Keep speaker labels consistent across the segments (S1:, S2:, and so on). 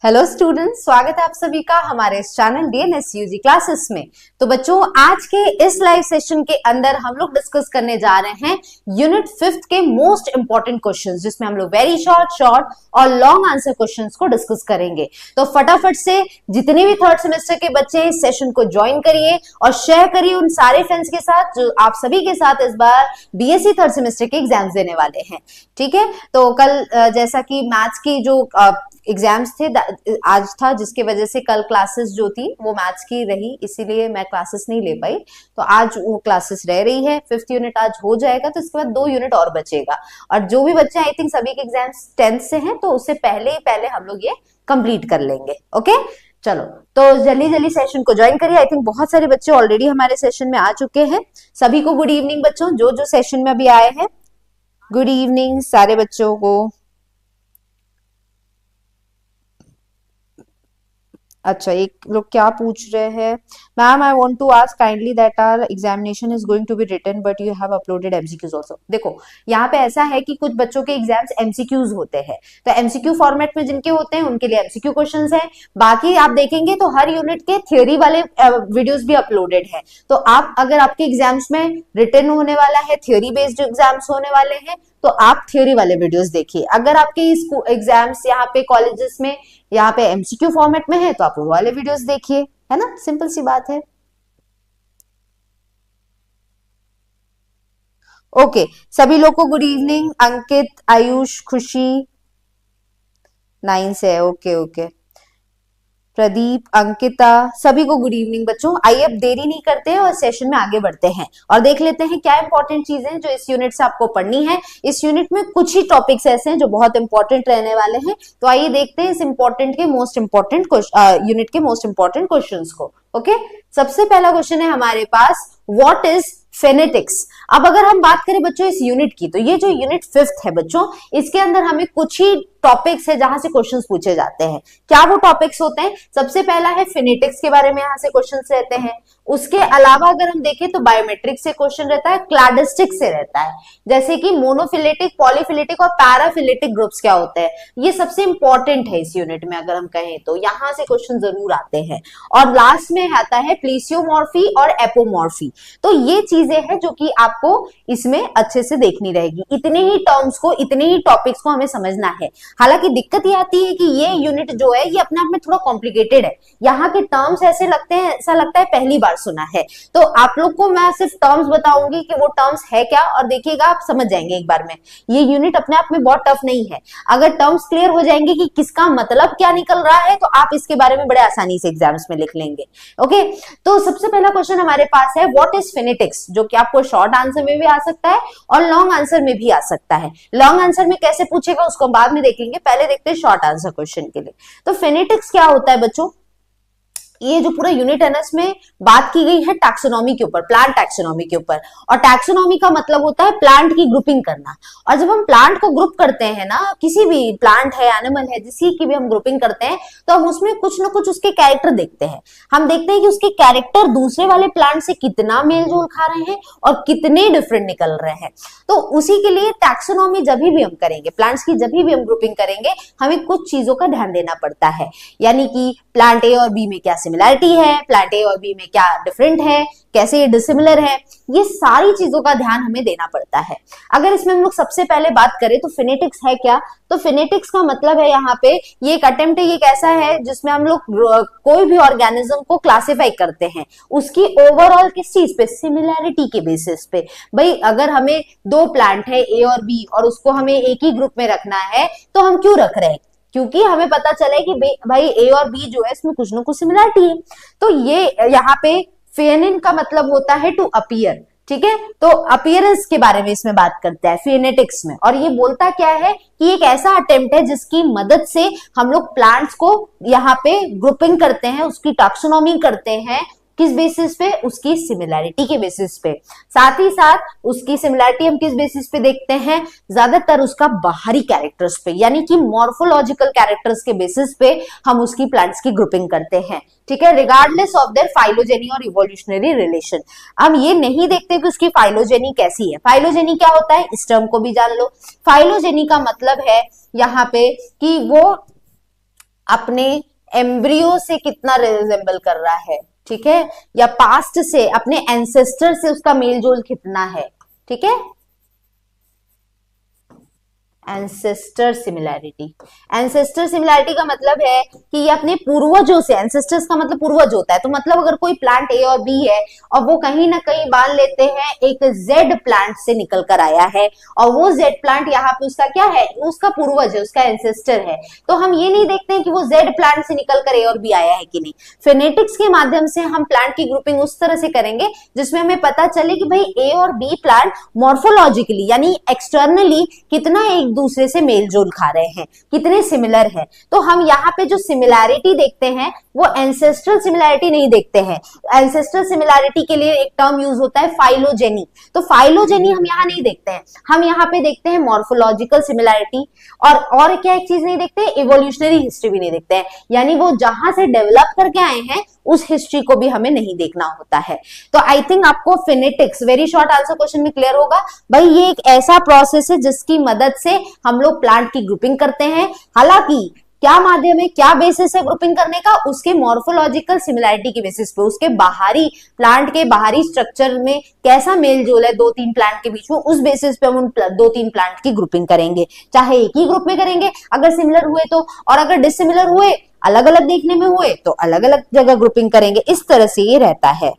S1: Hello students, स्वागत है आप सभी का हमारे इस चैनल डीएनएस यूजी क्लासेस में। तो बच्चों, आज के इस लाइव सेशन के अंदर हम लोग डिस्कस करने जा रहे हैं यूनिट 5 के मोस्ट इंपॉर्टेंट क्वेश्चंस, जिसमें हम लोग वेरी शॉर्ट और लॉन्ग आंसर क्वेश्चंस को डिस्कस करेंगे। तो फटाफट से जितने भी थर्ड सेमेस्टर के बच्चे इस सेशन को ज्वाइन करिए और शेयर करिए उन सारे फ्रेंड्स के साथ जो आप सभी के साथ इस बार बीएससी थर्ड सेमेस्टर के एग्जाम्स देने वाले हैं। ठीक है, तो कल जैसा कि मैथ्स की जो एग्जाम्स थे आज था, जिसके वजह से कल क्लासेस जो थी वो मैथ्स की रही, इसीलिए मैं क्लासेस नहीं ले पाई। तो आज वो क्लासेस रह रही है। 5th यूनिट आज हो जाएगा, तो इसके बाद 2 यूनिट और बचेगा। और जो भी बच्चे आई थिंक सभी के एग्जाम्स 10th से हैं, तो उससे पहले हम लोग ये कंप्लीट कर लेंगे। ओके, चलो तो जल्दी सेशन को ज्वाइन करिए। आई थिंक बहुत सारे बच्चे ऑलरेडी हमारे सेशन में आ चुके हैं। सभी को गुड इवनिंग बच्चों, जो सेशन में अभी आए हैं। गुड इवनिंग सारे बच्चों को। अच्छा, एक लोग क्या पूछ रहे हैं, ma'am I want to ask kindly that our examination is going to be written but you have uploaded MCQs also. देखो यहाँ पे ऐसा है कि कुछ बच्चों के एग्जाम्स एमसीक्यूज होते हैं, तो एमसीक्यू फॉर्मेट में जिनके होते हैं उनके लिए एमसीक्यू क्वेश्चंस हैं। बाकी आप देखेंगे तो हर यूनिट के थ्योरी वाले वीडियोस भी अपलोडेड है। तो आप अगर आपके एग्जाम्स में रिटन होने वाला है, थ्योरी बेस्ड एग्जाम्स होने वाले हैं, तो आप थ्योरी वाले वीडियोस देखिए। अगर आपके एग्जाम्स यहाँ पे कॉलेजेस में यहाँ पे एमसीक्यू फॉर्मेट में है, तो आप वो वाले वीडियोस देखिए, है ना, सिंपल सी बात है। ओके, सभी लोग को गुड इवनिंग। अंकित, आयुष, खुशी 9 से है। ओके, प्रदीप, अंकिता, सभी को गुड इवनिंग बच्चों। आइए अब देरी नहीं करते हैं और सेशन में आगे बढ़ते हैं और देख लेते हैं क्या इंपॉर्टेंट चीजें हैं जो इस यूनिट से आपको पढ़नी है। इस यूनिट में कुछ ही टॉपिक्स ऐसे हैं जो बहुत इंपॉर्टेंट रहने वाले हैं। तो आइए देखते हैं इस यूनिट के मोस्ट इंपॉर्टेंट क्वेश्चंस को। ओके, सबसे पहला क्वेश्चन है हमारे पास, व्हाट इज फेनेटिक्स। अब अगर हम बात करें बच्चों इस यूनिट की, तो ये जो यूनिट 5th है बच्चों, इसके अंदर हमें कुछ ही टॉपिक्स है जहां से क्वेश्चंस पूछे जाते हैं। क्या वो टॉपिक्स होते हैं? सबसे पहला है फिनेटिक्स के बारे में, यहां से क्वेश्चंस रहते हैं। उसके अलावा अगर हम देखें तो बायोमेट्रिक से क्वेश्चन रहता है, क्लाडिस्टिक से रहता है, जैसे कि मोनोफिलेटिक, पॉलीफिलेटिक और पैराफिलेटिक ग्रुप्स क्या होते हैं। ये सबसे इंपॉर्टेंट है इस यूनिट में, अगर हम कहें तो यहां से क्वेश्चन जरूर आते हैं। और लास्ट में आता है प्लीसियोमॉर्फी और एपोमॉर्फी। तो ये चीजें हैं जो कि आपको इसमें अच्छे से देखनी रहेगी। इतने ही टर्म्स को, इतने ही टॉपिक्स को हमें समझना है। हालांकि दिक्कत ये आती है कि ये यूनिट जो है ये अपने आप में थोड़ा कॉम्प्लिकेटेड है। यहाँ के टर्म्स ऐसे लगते हैं, ऐसा लगता है पहली बार सुना है। तो आप लोग को मैं सिर्फ टर्म्स बताऊंगी कि वो टर्म्स है क्या, और देखिएगा आप समझ जाएंगे एक बार में। ये यूनिट अपने आप में बहुत टफ नहीं है। अगर टर्म्स क्लियर हो जाएंगे कि किसका मतलब क्या निकल रहा है, तो आप इसके बारे में बड़े आसानी से एग्जाम्स में लिख लेंगे। ओके, तो सबसे पहला क्वेश्चन हमारे पास है, व्हाट इज फिनेटिक्स, जो कि आपको शॉर्ट आंसर में भी आ सकता है और लॉन्ग आंसर में भी आ सकता है। लॉन्ग आंसर में कैसे पूछेगा उसको बाद में देख लेंगे, पहले देखते हैं शॉर्ट आंसर क्वेश्चन के लिए। तो फिनेटिक्स क्या होता है बच्चों? ये जो पूरा यूनिट है ना, इसमें बात की गई है टैक्सोनॉमी के ऊपर, प्लांट टैक्सोनॉमी के ऊपर। और टैक्सोनॉमी का मतलब होता है प्लांट की ग्रुपिंग करना। और जब हम प्लांट को ग्रुप करते हैं ना, किसी भी प्लांट है, एनिमल है, जिसकी की भी हम ग्रुपिंग करते हैं, तो हम उसमें कुछ ना कुछ उसके कैरेक्टर देखते हैं। हम देखते हैं कि उसके कैरेक्टर दूसरे वाले प्लांट से कितना मेल जोल खा रहे हैं और कितने डिफरेंट निकल रहे हैं। तो उसी के लिए टैक्सोनॉमी जब भी हम करेंगे, प्लांट्स की जब भी हम ग्रुपिंग करेंगे, हमें कुछ चीजों का ध्यान देना पड़ता है। यानी कि प्लांट ए और बी में क्या सिमिलैरिटी है, प्लांट ए और बी में क्या डिफरेंट है, कैसे ये डिसिमिलर है, ये सारी चीजों का ध्यान हमें देना पड़ता है। अगर इसमें हम लोग सबसे पहले बात करें तो फिनेटिक्स है क्या, तो फिनेटिक्स का मतलब है यहाँ पे ये एक अटेम्प्ट है, ये कैसा है जिसमें हम लोग कोई भी ऑर्गेनिज्म को क्लासिफाई करते हैं उसकी ओवरऑल किस चीज पे, सिमिलैरिटी के बेसिस पे। भाई अगर हमें 2 प्लांट है ए और बी और उसको हमें एक ही ग्रुप में रखना है, तो हम क्यों रख रहे हैं? क्योंकि हमें पता चले कि भाई ए और बी जो है इसमें कुछ ना कुछ सिमिलरिटी है। तो ये यहाँ पे फेनिन का मतलब होता है टू अपीयर। ठीक है, तो अपीयरेंस के बारे में इसमें बात करता है फिनेटिक्स में। और ये बोलता क्या है कि एक ऐसा अटेम्प्ट है जिसकी मदद से हम लोग प्लांट्स को यहाँ पे ग्रुपिंग करते हैं, उसकी टैक्सोनॉमी करते हैं। किस बेसिस पे? उसकी सिमिलैरिटी के बेसिस पे। साथ ही साथ उसकी सिमिलैरिटी हम किस बेसिस पे देखते हैं? ज्यादातर उसका बाहरी कैरेक्टर्स पे, यानी कि मॉर्फोलॉजिकल कैरेक्टर्स के बेसिस पे हम उसकी प्लांट्स की ग्रुपिंग करते हैं। ठीक है, रिगार्डलेस ऑफ देयर फाइलोजेनी और इवोल्यूशनरी रिलेशन। हम ये नहीं देखते कि उसकी फाइलोजेनी कैसी है। फाइलोजेनी क्या होता है, इस टर्म को भी जान लो। फाइलोजेनी का मतलब है यहाँ पे कि वो अपने एम्ब्रियो से कितना रिजेंबल कर रहा है, ठीक है, या पास्ट से अपने एंसेस्टर से उसका मेलजोल कितना है, ठीक है। एंसेस्टर सिमिलैरिटी, एंसेस्टर सिमिलैरिटी का मतलब है कि ये अपने पूर्वजों से, एंसेस्टर्स का मतलब पूर्वज होता है, तो मतलब अगर कोई प्लांट ए और बी है और वो कहीं ना कहीं मान लेते हैं एक जेड प्लांट से निकल कर आया है और वो जेड प्लांट यहाँ पे उसका क्या है, उसका पूर्वज है, उसका एंसेस्टर है, तो हम ये नहीं देखते हैं कि वो जेड प्लांट से निकल कर ए और बी आया है कि नहीं। फिनेटिक्स के माध्यम से हम प्लांट की ग्रुपिंग उस तरह से करेंगे जिसमें हमें पता चले कि भाई ए और बी प्लांट मॉर्फोलॉजिकली यानी एक्सटर्नली कितना एक दूसरे से मेलजोल खा रहे हैं, कितने सिमिलर है। तो हम यहाँ पे जो सिमिलैरिटी देखते हैं वो एंसेस्ट्रल सिमिलैरिटी नहीं देखते हैं। एंसेस्ट्रल सिमिलैरिटी के लिए एक टर्म यूज होता है फाइलोजेनी, तो फाइलोजेनी हम यहाँ नहीं देखते हैं, हम यहाँ पे देखते हैं मॉर्फोलॉजिकल सिमिलैरिटी और क्या एक चीज नहीं देखते, इवोल्यूशनरी हिस्ट्री भी नहीं देखते हैं, यानी वो जहां से डेवलप करके आए हैं उस हिस्ट्री को भी हमें नहीं देखना होता है। तो आई थिंक आपको फिनेटिक्स वेरी शॉर्ट आंसर क्वेश्चन में क्लियर होगा। भाई ये एक ऐसा प्रोसेस है जिसकी मदद से हम लोग प्लांट की ग्रुपिंग करते हैं, हालांकि क्या माध्यम है, क्या बेसिस है ग्रुपिंग करने का, उसके मॉर्फोलॉजिकल सिमिलैरिटी की बेसिस पे, उसके बाहरी प्लांट के बाहरी स्ट्रक्चर में कैसा मेलजोल है दो तीन प्लांट के बीच में, उस बेसिस पे हम उन दो तीन प्लांट की ग्रुपिंग करेंगे, चाहे एक ही ग्रुप में करेंगे अगर सिमिलर हुए तो, और अगर डिसिमिलर हुए अलग अलग देखने में हुए तो अलग अलग जगह ग्रुपिंग करेंगे। इस तरह से ये रहता है।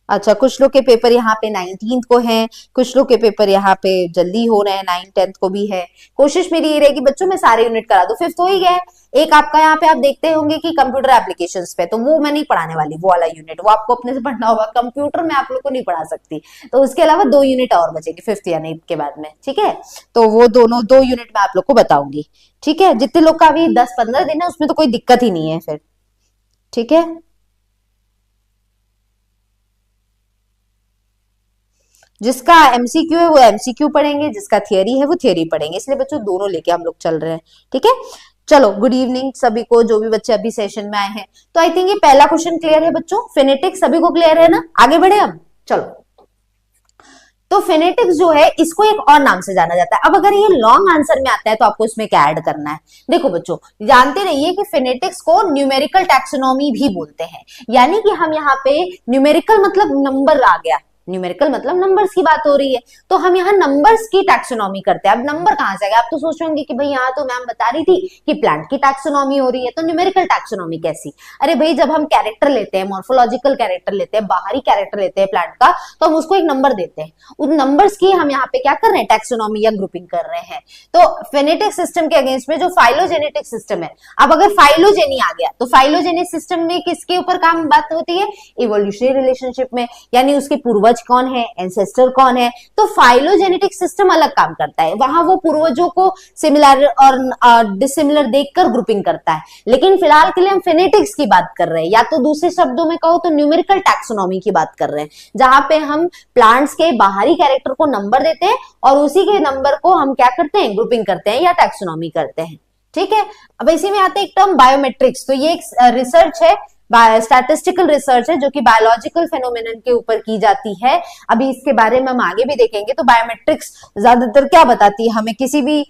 S1: अच्छा, कुछ लोग के पेपर यहाँ पे 19th को हैं, कुछ लोग के पेपर यहाँ पे जल्दी हो रहे हैं, 9th 10th को भी है। कोशिश मेरी ये रहेगी बच्चों मैं सारे यूनिट करा दूं। 5th हो ही गया है, एक आपका यहाँ पे आप देखते होंगे कि कंप्यूटर एप्लीकेशंस पे, तो वो मैं नहीं पढ़ाने वाली, वो वाला यूनिट वो आपको अपने से पढ़ना होगा, कंप्यूटर में आप लोग को नहीं पढ़ा सकती। तो उसके अलावा 2 यूनिट और बचेगी 5th या 9th के बाद में, ठीक है। तो वो दोनों 2 यूनिट मैं आप लोग को बताऊंगी, ठीक है। जितने लोग का अभी 10-15 दिन है उसमें तो कोई दिक्कत ही नहीं है फिर, ठीक है। जिसका एमसीक्यू है वो एमसीक्यू पढ़ेंगे, जिसका थियरी है वो थियरी पढ़ेंगे, इसलिए बच्चों दोनों लेके हम लोग चल रहे हैं, ठीक है। चलो, गुड इवनिंग सभी को, जो भी बच्चे अभी सेशन में आए हैं। तो आई थिंक ये पहला क्वेश्चन क्लियर है बच्चों, फिनेटिक्स सभी को क्लियर है ना। आगे बढ़े अब, चलो। तो फिनेटिक्स जो है इसको एक और नाम से जाना जाता है। अब अगर ये लॉन्ग आंसर में आता है तो आपको इसमें क्या ऐड करना है। देखो बच्चों, जानते रहिए कि फिनेटिक्स को न्यूमेरिकल टैक्सोनॉमी भी बोलते हैं, यानी कि हम यहाँ पे न्यूमेरिकल मतलब नंबर आ गया, न्यूमेरिकल मतलब नंबर्स की बात हो रही है, तो हम यहाँ नंबर्स की टैक्सोनॉमी करते हैं। अब नंबर कहां से आ गया, आप तो सोच रहे कि भाई यहाँ तो मैम बता रही थी कि प्लांट की टैक्सोनॉमी हो रही है, तो न्यूमेरिकल टैक्सोनॉमी कैसी। अरे भाई, जब हम कैरेक्टर लेते हैं, मॉर्फोलॉजिकल कैरेक्टर लेते हैं, बाहरी कैरेक्टर लेते हैं प्लांट का, तो हम उसको एक नंबर देते हैं, उन नंबर्स की हम यहाँ पे क्या कर रहे हैं, टैक्सोनॉमी या ग्रुपिंग कर रहे हैं। तो फेनेटिक सिस्टम के अगेंस्ट में जो फाइलोजेनेटिक सिस्टम है, अब अगर फाइलोजेनी आ गया तो फाइलोजेनिक सिस्टम में किसके ऊपर काम बात होती है, इवोल्यूशनरी रिलेशनशिप में, यानी उसके पूर्वज कौन है, एंसेस्टर कौन है। तो फाइलोजेनेटिक सिस्टम अलग काम करता है, वहां वो पूर्वजों को सिमिलर और डिसिमिलर देखकर ग्रुपिंग करता है, लेकिन फिलहाल के लिए हम फिनेटिक्स की बात कर रहे हैं, या तो दूसरे शब्दों में कहो तो न्यूमेरिकल टैक्सोनॉमी की बात कर रहे हैं, जहां पे हम प्लांट्स के बाहरी कैरेक्टर को नंबर देते हैं और उसी के नंबर को हम क्या करते हैं, ग्रुपिंग करते हैं या टैक्सोनॉमी करते हैं, ठीक है। अब इसी में आते हैं एक टर्म बायोमेट्रिक्स। तो ये एक रिसर्च है, स्टैटिस्टिकल रिसर्च है जो कि बायोलॉजिकल फेनोमेनन के ऊपर की जाती है। अभी इसके बारे में हम आगे भी देखेंगे। तो बायोमेट्रिक्स ज्यादातर क्या बताती है, हमें किसी भी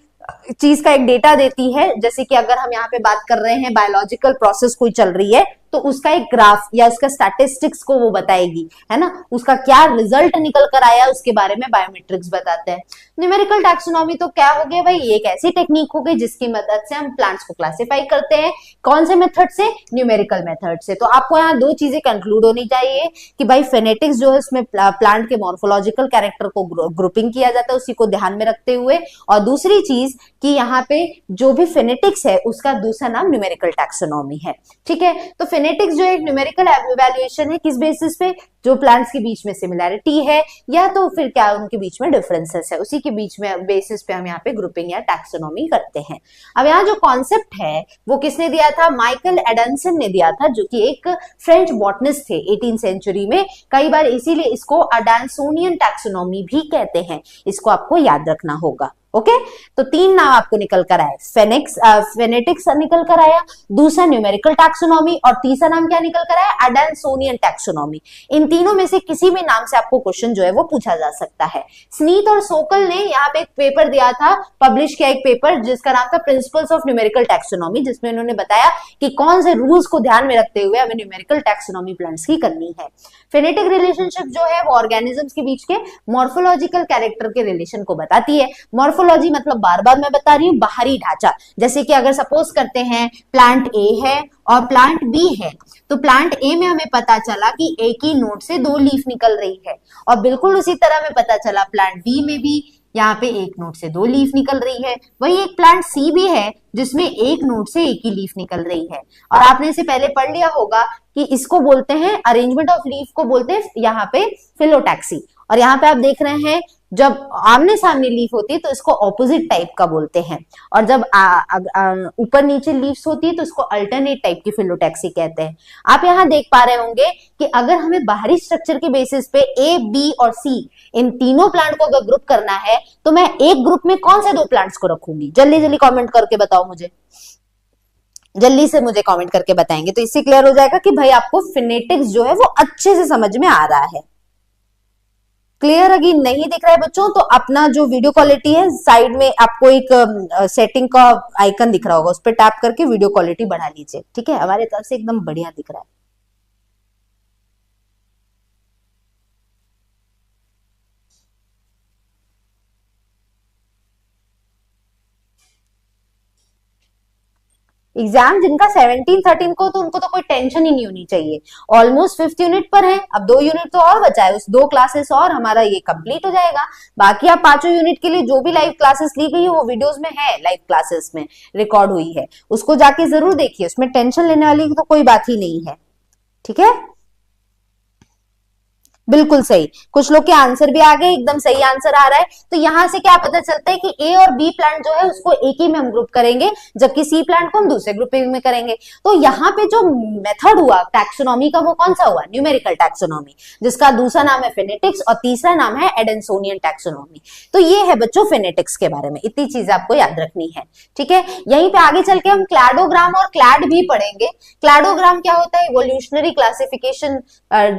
S1: चीज का एक डेटा देती है, जैसे कि अगर हम यहाँ पे बात कर रहे हैं बायोलॉजिकल प्रोसेस कोई चल रही है तो उसका एक ग्राफ या उसका स्टैटिस्टिक्स को वो बताएगी, है ना, उसका क्या रिजल्ट निकल कर आया उसके बारे में बायोमेट्रिक्स बताते हैं। न्यूमेरिकल टैक्सोनॉमी तो क्या हो गया भाई, एक ऐसी टेक्निक हो गई जिसकी मदद से हम प्लांट्स को क्लासिफाई करते हैं, कौन से मेथड से, न्यूमेरिकल मेथड से। तो आपको यहाँ 2 चीजें कंक्लूड होनी चाहिए कि भाई फेनेटिक्स जो है उसमें प्लांट के मॉर्फोलॉजिकल कैरेक्टर को ग्रुपिंग किया जाता है, उसी को ध्यान में रखते हुए, और दूसरी चीज कि यहाँ पे जो भी फेनेटिक्स है उसका दूसरा नाम न्यूमेरिकल टैक्सोनॉमी है, ठीक है। तो फेनेटिक्स जो एक न्यूमेरिकल इवैल्यूएशन है, किस बेसिस पे, जो प्लांट्स के बीच में सिमिलैरिटी है या तो फिर क्या उनके बीच में डिफरेंसेस है, उसी के बीच में बेसिस पे हम यहाँ पे ग्रुपिंग या टैक्सोनॉमी करते हैं। अब यहाँ जो कॉन्सेप्ट है वो किसने दिया था, माइकल एडमसन ने दिया था, जो कि एक फ्रेंच बॉटनिस्ट थे 18th सेंचुरी में। कई बार इसीलिए इसको अडांसोनियन टैक्सोनॉमी भी कहते हैं, इसको आपको याद रखना होगा, ओके तो तीन नाम आपको निकल कर आए, फेनेटिक्स निकल कर आया, दूसरा न्यूमेरिकल टैक्सोनॉमी और तीसरा नाम क्या निकल कर आया, एडेंसोनियन टैक्सोनॉमी। इन तीनों में से किसी भी नाम से आपको क्वेश्चन जो है वो पूछा जा सकता है। स्नीथ और सोकल ने यहाँ पे एक पेपर दिया था, पब्लिश किया एक पेपर जिसका नाम था प्रिंसिपल्स ऑफ न्यूमेरिकल टैक्सोनॉमी, जिसमें उन्होंने बताया कि कौन से रूल्स को ध्यान में रखते हुए हमें न्यूमेरिकल टैक्सोनॉमी प्लांट्स की करनी है। फेनेटिक रिलेशनशिप जो है वो ऑर्गेनिजम्स के बीच के मॉर्फोलॉजिकल कैरेक्टर के रिलेशन को बताती है। मॉर्फोलॉजी मतलब बार बार मैं बता रही हूँ बाहरी ढांचा, जैसे कि अगर सपोज करते हैं प्लांट ए है और प्लांट बी है, तो प्लांट ए में हमें पता चला कि एक ही नोड से दो लीफ निकल रही है, और बिल्कुल उसी तरह हमें पता चला प्लांट बी में भी यहाँ पे एक नोड से दो लीफ निकल रही है। वही एक प्लांट सी भी है जिसमें एक नोड से एक ही लीफ निकल रही है, और आपने इसे पहले पढ़ लिया होगा कि इसको बोलते हैं, अरेंजमेंट ऑफ लीफ को बोलते हैं यहाँ पे फिलोटैक्सी। और यहाँ पे आप देख रहे हैं जब आमने सामने लीफ होती है तो इसको ऑपोजिट टाइप का बोलते हैं, और जब ऊपर नीचे लीव्स होती है तो इसको अल्टरनेट टाइप की फिलोटैक्सी कहते हैं। आप यहाँ देख पा रहे होंगे कि अगर हमें बाहरी स्ट्रक्चर के बेसिस पे ए, बी और सी इन तीनों प्लांट को अगर ग्रुप करना है तो मैं एक ग्रुप में कौन से दो प्लांट्स को रखूंगी, जल्दी जल्दी कॉमेंट करके बताओ मुझे, जल्दी से मुझे कमेंट करके बताएंगे तो इससे क्लियर हो जाएगा कि भाई आपको फिनेटिक्स जो है वो अच्छे से समझ में आ रहा है। क्लियर अगर नहीं दिख रहा है बच्चों तो अपना जो वीडियो क्वालिटी है साइड में आपको एक सेटिंग का आइकन दिख रहा होगा, उस पर टैप करके वीडियो क्वालिटी बढ़ा लीजिए, ठीक है। हमारे तरफ से एकदम बढ़िया दिख रहा है। एग्जाम जिनका 17-13 को, तो उनको तो कोई टेंशन ही नहीं होनी चाहिए। ऑलमोस्ट 5th यूनिट पर है, अब 2 यूनिट तो और बचा है, उस 2 क्लासेस और हमारा ये कंप्लीट हो जाएगा। बाकी आप 5 यूनिट के लिए जो भी लाइव क्लासेस ली गई है वो वीडियोस में है, लाइव क्लासेस में रिकॉर्ड हुई है, उसको जाके जरूर देखिए, उसमें टेंशन लेने वाली तो कोई बात ही नहीं है, ठीक है। बिल्कुल सही, कुछ लोग के आंसर भी आ गए, एकदम सही आंसर आ रहा है। तो यहां से क्या पता चलता है कि ए और बी प्लांट जो है उसको एक ही में हम ग्रुप करेंगे, जबकि सी प्लांट को हम दूसरे ग्रुपिंग में करेंगे। तो यहाँ पे जो मेथड हुआ टैक्सोनॉमी का वो कौन सा हुआ, न्यूमेरिकल टैक्सोनॉमी, जिसका दूसरा नाम है फिनेटिक्स और तीसरा नाम है एडेंसोनियन टैक्सोनॉमी। तो ये है बच्चों फिनेटिक्स के बारे में, इतनी चीजें आपको याद रखनी है, ठीक है। यहीं पे आगे चल के हम क्लैडोग्राम और क्लैड भी पढ़ेंगे। क्लैडोग्राम क्या होता है, इवोल्यूशनरी क्लासिफिकेशन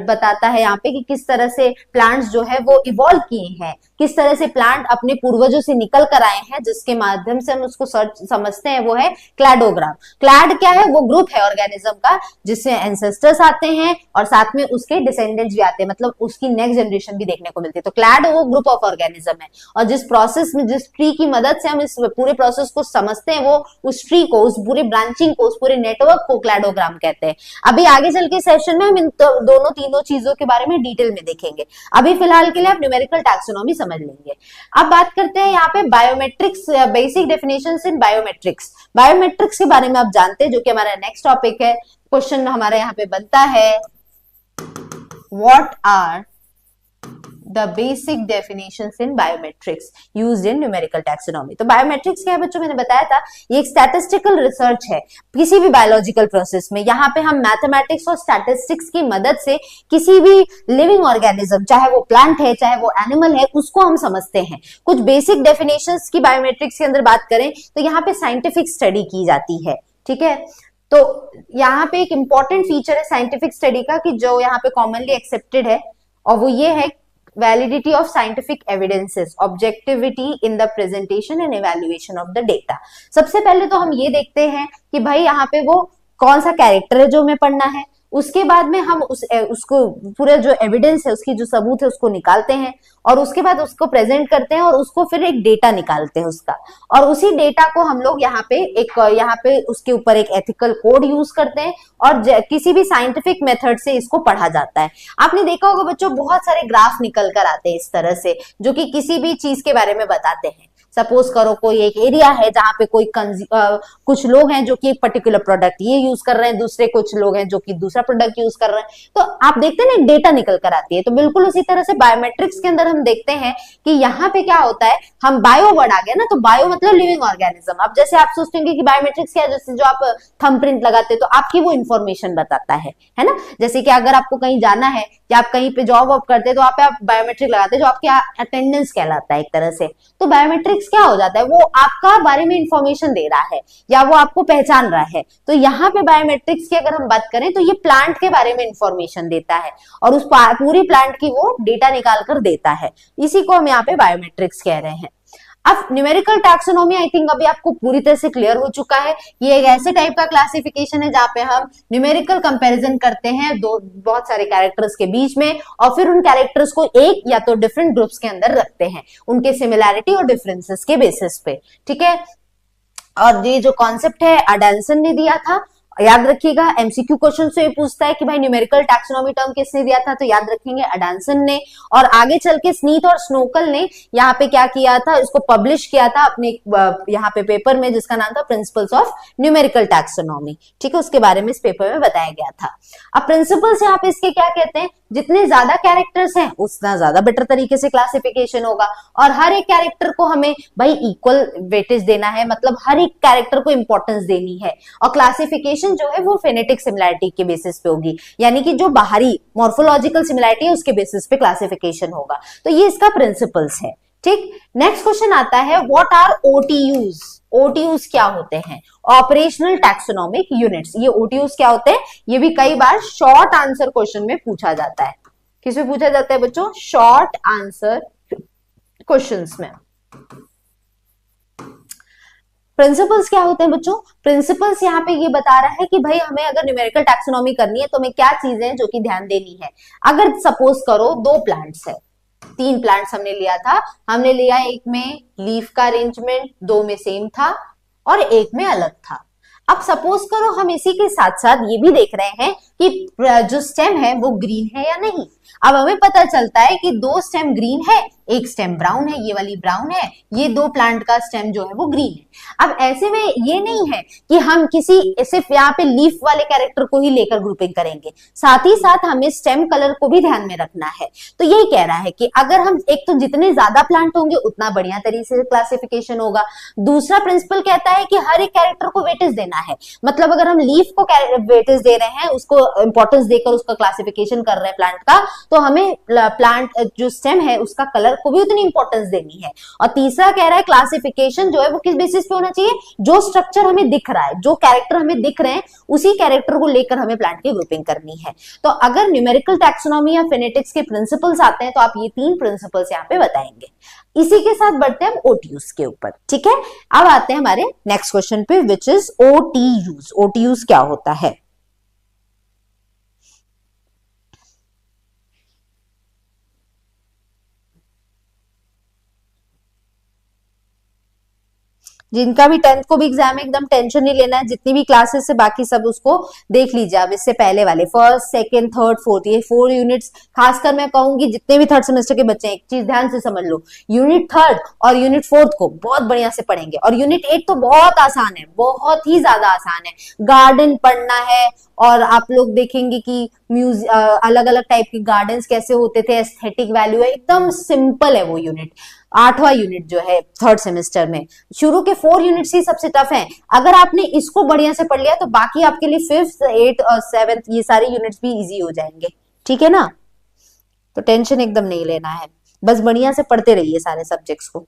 S1: बताता है यहाँ पे कि किस तरह से प्लांट्स जो है वो इवॉल्व किए हैं, किस तरह से प्लांट अपने पूर्वजों से निकल कर आए हैं, जिसके माध्यम से हम उसको समझते हैं, वो है क्लैडोग्राम। क्लैड क्या है, वो ग्रुप है ऑर्गेनिज्म का जिससे एंसेस्टर्स आते हैं और साथ में उसके डिसेंडेंट्स भी आते हैं, मतलब उसकी नेक्स्ट जनरेशन भी देखने को मिलती है। तो क्लैड वो ग्रुप ऑफ ऑर्गेनिज्म है, और जिस प्रोसेस में, जिस ट्री की मदद से हम इस पूरे प्रोसेस को समझते हैं, वो उस ट्री को, उस पूरे ब्रांचिंग को, उस पूरे नेटवर्क को क्लैडोग्राम कहते हैं। अभी आगे चल के सेशन में हम इन दोनों तीनों चीजों के बारे में डिटेल में देखेंगे। अभी फिलहाल के लिए आप न्यूमेरिकल टैक्सोनॉमी समझ लेंगे। अब बात करते हैं यहाँ पे बायोमेट्रिक्स, बेसिक डेफिनेशंस इन बायोमेट्रिक्स। बायोमेट्रिक्स के बारे में आप जानते हैं, जो कि हमारा नेक्स्ट टॉपिक है। क्वेश्चन हमारे यहाँ पे बनता है, what are the basic definitions in biometrics used in numerical taxonomy। तो बायोमेट्रिक्स क्या है बच्चों, मैंने बताया था ये एक स्टैटिस्टिकल रिसर्च है किसी भी बायोलॉजिकल प्रोसेस में। यहाँ पे हम मैथमेटिक्स और स्टैटिस्टिक्स की मदद से किसी भी लिविंग ऑर्गेनिज्म, चाहे वो प्लांट है चाहे वो एनिमल है, उसको हम समझते हैं। कुछ बेसिक डेफिनेशंस की बायोमेट्रिक्स के अंदर बात करें तो यहाँ पे साइंटिफिक स्टडी की जाती है, ठीक है। तो यहाँ पे एक इंपॉर्टेंट फीचर है साइंटिफिक स्टडी का कि जो यहाँ पे कॉमनली एक्सेप्टेड है, और वो ये है validity of scientific evidences, objectivity in the presentation and evaluation of the data। सबसे पहले तो हम ये देखते हैं कि भाई यहाँ पे वो कौन सा कैरेक्टर है जो हमें पढ़ना है, उसके बाद में हम उसको पूरे जो एविडेंस है, उसकी जो सबूत है उसको निकालते हैं, और उसके बाद उसको प्रेजेंट करते हैं, और उसको फिर एक डेटा निकालते हैं उसका, और उसी डेटा को हम लोग यहाँ पे उसके ऊपर एक एथिकल कोड यूज करते हैं, और किसी भी साइंटिफिक मेथड से इसको पढ़ा जाता है। आपने देखा होगा बच्चों, बहुत सारे ग्राफ निकल कर आते हैं इस तरह से, जो कि किसी भी चीज के बारे में बताते हैं। सपोज करो कोई एक एरिया है जहां पे कोई कुछ लोग हैं जो कि एक पर्टिकुलर प्रोडक्ट ये यूज कर रहे हैं, दूसरे कुछ लोग हैं जो कि दूसरा प्रोडक्ट यूज कर रहे हैं, तो आप देखते हैं ना डेटा निकल कर आती है। तो बिल्कुल उसी तरह से बायोमेट्रिक्स के अंदर हम देखते हैं कि यहाँ पे क्या होता है, हम बायो वर्ड आ गया ना, तो बायो मतलब लिविंग ऑर्गेनिज्म। अब जैसे आप सोचते होंगे कि बायोमेट्रिक्स क्या है, जैसे जो आप थंब प्रिंट लगाते हैं तो आपकी वो इन्फॉर्मेशन बताता है ना। जैसे कि अगर आपको कहीं जाना है या आप कहीं पे जॉब वॉब करते हैं तो आप बायोमेट्रिक लगाते हैं, जो आपके अटेंडेंस कहलाता है एक तरह से। तो बायोमेट्रिक्स बायोमेट्रिक्स क्या हो जाता है, वो आपका बारे में इंफॉर्मेशन दे रहा है या वो आपको पहचान रहा है। तो यहाँ पे बायोमेट्रिक्स की अगर हम बात करें तो ये प्लांट के बारे में इंफॉर्मेशन देता है और उस पूरी प्लांट की वो डेटा निकाल कर देता है, इसी को हम यहाँ पे बायोमेट्रिक्स कह रहे हैं। अब न्यूमेरिकल टैक्सोनॉमी आई थिंक अभी आपको पूरी तरह से क्लियर हो चुका है। ये एक ऐसे टाइप का क्लासिफिकेशन है जहां पे हम न्यूमेरिकल कंपैरिजन करते हैं बहुत सारे कैरेक्टर्स के बीच में और फिर उन कैरेक्टर्स को एक या तो डिफरेंट ग्रुप्स के अंदर रखते हैं उनके सिमिलैरिटी और डिफरेंसेस के बेसिस पे, ठीक है। और ये जो कॉन्सेप्ट है अडाल्सन ने दिया था, याद रखिएगा। एमसीक्यू क्वेश्चन से पूछता है कि भाई न्यूमेरिकल टैक्सोनॉमी टर्म किसने दिया था, तो याद रखेंगे अडाल्सन ने। और आगे चल के स्नीथ और स्नोकल ने यहाँ पे क्या किया था, इसको पब्लिश किया था अपने यहाँ पे पेपर में जिसका नाम था प्रिंसिपल्स ऑफ न्यूमेरिकल टैक्सोनॉमी, ठीक है। उसके बारे में इस पेपर में बताया गया था। अब प्रिंसिपल्स यहाँ पे इसके क्या कहते हैं, जितने ज्यादा कैरेक्टर्स हैं उतना ज्यादा बेटर तरीके से क्लासिफिकेशन होगा और हर एक कैरेक्टर को हमें भाई इक्वल वेटेज देना है, मतलब हर एक कैरेक्टर को इंपॉर्टेंस देनी है। और क्लासिफिकेशन जो है वो फेनेटिक सिमिलैरिटी के बेसिस पे होगी, यानी कि जो बाहरी मॉर्फोलॉजिकल सिमिलैरिटी है उसके बेसिस पे क्लासिफिकेशन होगा। तो ये इसका प्रिंसिपल्स है, ठीक। नेक्स्ट क्वेश्चन आता है व्हाट आर ओटीयूज। ओटीयूज क्या होते हैं, ऑपरेशनल टैक्सोनॉमिक यूनिट्स। ये ओटीयूज क्या होते हैं, ये भी कई बार शॉर्ट आंसर क्वेश्चन में पूछा जाता है। किसमें पूछा जाता है बच्चों, शॉर्ट आंसर क्वेश्चंस में। प्रिंसिपल्स क्या होते हैं बच्चों, प्रिंसिपल्स यहाँ पे ये बता रहा है कि भाई हमें अगर न्यूमेरिकल टैक्सोनॉमी करनी है तो हमें क्या चीजें हैं जो कि ध्यान देनी है। अगर सपोज करो दो प्लांट्स है, 3 प्लांट्स हमने लिया था, हमने लिया एक में लीफ का अरेंजमेंट 2 में सेम था और एक में अलग था। अब सपोज करो हम इसी के साथ साथ ये भी देख रहे हैं कि जो स्टेम है वो ग्रीन है या नहीं। अब हमें पता चलता है कि 2 स्टेम ग्रीन है, एक स्टेम ब्राउन है, ये वाली ब्राउन है, ये 2 प्लांट का स्टेम जो है वो ग्रीन है। अब ऐसे में ये नहीं है कि हम किसी सिर्फ यहाँ पे लीफ वाले कैरेक्टर को ही लेकर ग्रुपिंग करेंगे, साथ ही साथ हमें स्टेम कलर को भी ध्यान में रखना है। तो यही कह रहा है कि अगर हम एक तो जितने ज्यादा प्लांट होंगे उतना बढ़िया तरीके से क्लासिफिकेशन होगा। दूसरा प्रिंसिपल कहता है कि हर एक कैरेक्टर को वेटेज देना है, मतलब अगर हम लीफ को वेटेज दे रहे हैं, उसको इंपॉर्टेंस देकर उसका क्लासिफिकेशन कर रहे हैं प्लांट का, तो हमें प्लांट जो स्टेम है उसका कलर को भी उतनी इंपॉर्टेंस देनी है। और तीसरा कह रहा है क्लासिफिकेशन जो है वो किस बेसिस पे होना चाहिए, जो स्ट्रक्चर हमें दिख रहा है, जो कैरेक्टर हमें दिख रहे हैं उसी कैरेक्टर को लेकर हमें प्लांट की ग्रुपिंग करनी है। तो अगर न्यूमेरिकल टैक्सोनॉमी या फिनेटिक्स के प्रिंसिपल्स आते हैं तो आप ये 3 प्रिंसिपल्स यहाँ पे बताएंगे। इसी के साथ बढ़ते हैं हम ओटीयूज के ऊपर, ठीक है। अब आते हैं हमारे नेक्स्ट क्वेश्चन पे विच इज ओटीयूज। ओटीयूज क्या होता है, जिनका भी 10th को भी एग्जाम है एकदम टेंशन नहीं लेना है, जितनी भी क्लासेस है बाकी सब उसको देख लीजिए आप। इससे पहले वाले फर्स्ट सेकंड थर्ड फोर्थ ये 4 यूनिट्स, खासकर मैं कहूंगी जितने भी 3rd सेमेस्टर के बच्चे हैं एक चीज ध्यान से समझ लो, यूनिट 3rd और यूनिट 4th को बहुत बढ़िया से पढ़ेंगे। और यूनिट 8 तो बहुत आसान है, बहुत ही ज्यादा आसान है। गार्डन पढ़ना है और आप लोग देखेंगे कि अलग अलग टाइप के गार्डन्स कैसे होते थे, एस्थेटिक वैल्यू है, एकदम सिंपल है वो यूनिट। 8वां यूनिट जो है 3rd सेमेस्टर में, शुरू के 4 यूनिट्स ही सबसे टफ हैं। अगर आपने इसको बढ़िया से पढ़ लिया तो बाकी आपके लिए 5th 8th और 7th ये सारे यूनिट्स भी इजी हो जाएंगे, ठीक है ना। तो टेंशन एकदम नहीं लेना है, बस बढ़िया से पढ़ते रहिए सारे सब्जेक्ट्स को।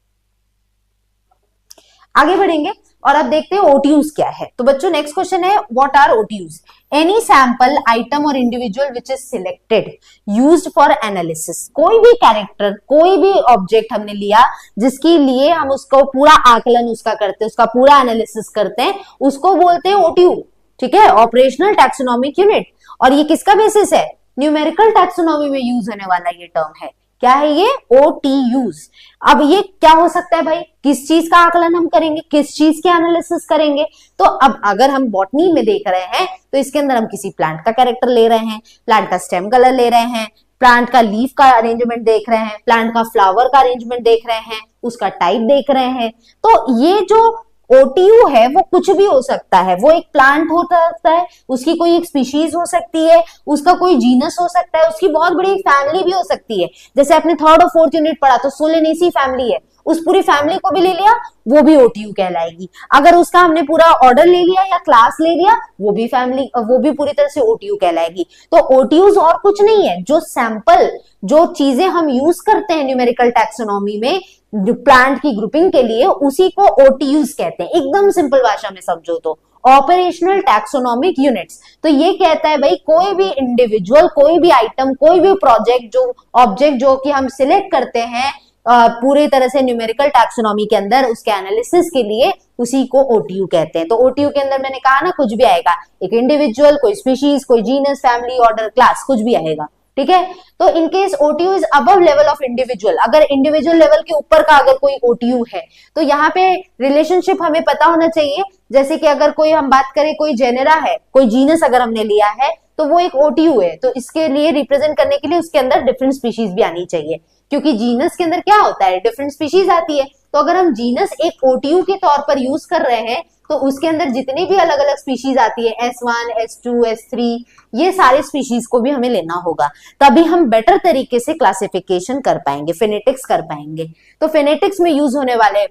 S1: आगे बढ़ेंगे और अब देखते हैं ओटीयूज क्या है। तो बच्चों नेक्स्ट क्वेश्चन है what are OTUs. Any sample item और individual which is selected used for analysis. कोई भी कैरेक्टर, कोई भी ऑब्जेक्ट हमने लिया जिसके लिए हम उसको पूरा आकलन उसका करते हैं, उसका पूरा एनालिसिस करते हैं, उसको बोलते हैं ओटीयू, ठीक है, ऑपरेशनल टैक्सोनॉमिक यूनिट। और ये किसका बेसिस है, न्यूमेरिकल टैक्सोनॉमी में यूज होने वाला ये टर्म है। क्या है ये, ओटीयूज। अब ये क्या हो सकता है भाई, किस चीज का आकलन हम करेंगे, किस चीज के एनालिसिस करेंगे। तो अब अगर हम बॉटनी में देख रहे हैं तो इसके अंदर हम किसी प्लांट का कैरेक्टर ले रहे हैं, प्लांट का स्टेम कलर ले रहे हैं, प्लांट का लीफ का अरेंजमेंट देख रहे हैं, प्लांट का फ्लावर का अरेंजमेंट देख रहे हैं, उसका टाइप देख रहे हैं। तो ये जो ओटीयू है वो कुछ भी हो सकता है, वो एक प्लांट हो सकता है, उसकी कोई एक स्पीशीज हो सकती है, उसका कोई जीनस हो सकता है, उसकी बहुत बड़ी फैमिली भी हो सकती है। जैसे आपने 3rd और 4th यूनिट पढ़ा तो सोलेनेसी फैमिली है, उस पूरी फैमिली को भी ले लिया वो भी ओटीयू कहलाएगी। अगर उसका हमने पूरा ऑर्डर ले लिया या क्लास ले लिया वो भी फैमिली, वो भी पूरी तरह से ओटीयू कहलाएगी। तो ओटीयूज और कुछ नहीं है, जो सैंपल, जो चीजें हम यूज करते हैं न्यूमेरिकल टैक्सोनॉमी में, प्लांट की ग्रुपिंग के लिए, उसी को ओटीयूज कहते हैं। एकदम सिंपल भाषा में समझो तो ऑपरेशनल टैक्सोनॉमिक यूनिट्स। तो ये कहता है भाई कोई भी इंडिविजुअल, कोई भी आइटम, कोई भी प्रोजेक्ट, जो ऑब्जेक्ट जो कि हम सिलेक्ट करते हैं पूरी तरह से न्यूमेरिकल टैक्सोनॉमी के अंदर उसके एनालिसिस के लिए, उसी को ओटीयू कहते हैं। तो ओटीयू के अंदर मैंने कहा ना कुछ भी आएगा, एक इंडिविजुअल, कोई स्पीशीज, कोई जीनस, फैमिली, ऑर्डर, क्लास, कुछ भी आएगा। ठीक है, तो in case OTU is above level of individual, अगर इंडिविजुअल लेवल के ऊपर का अगर कोई ओटीयू है तो यहाँ पे रिलेशनशिप हमें पता होना चाहिए। जैसे कि अगर कोई हम बात करें, कोई जेनेरा है, कोई जीनस अगर हमने लिया है तो वो एक ओटीयू है, तो इसके लिए रिप्रेजेंट करने के लिए उसके अंदर डिफरेंट स्पीशीज भी आनी चाहिए, क्योंकि जीनस के अंदर क्या होता है, डिफरेंट स्पीशीज आती है। तो अगर हम जीनस एक ओटीयू के तौर पर यूज कर रहे हैं तो उसके अंदर जितनी भी अलग अलग स्पीशीज आती है, S1, S2, S3, ये सारे स्पीशीज को भी हमें लेना होगा, तभी हम बेटर तरीके से क्लासिफिकेशन कर पाएंगे, फिनेटिक्स कर पाएंगे। तो फिनेटिक्स में यूज होने वाले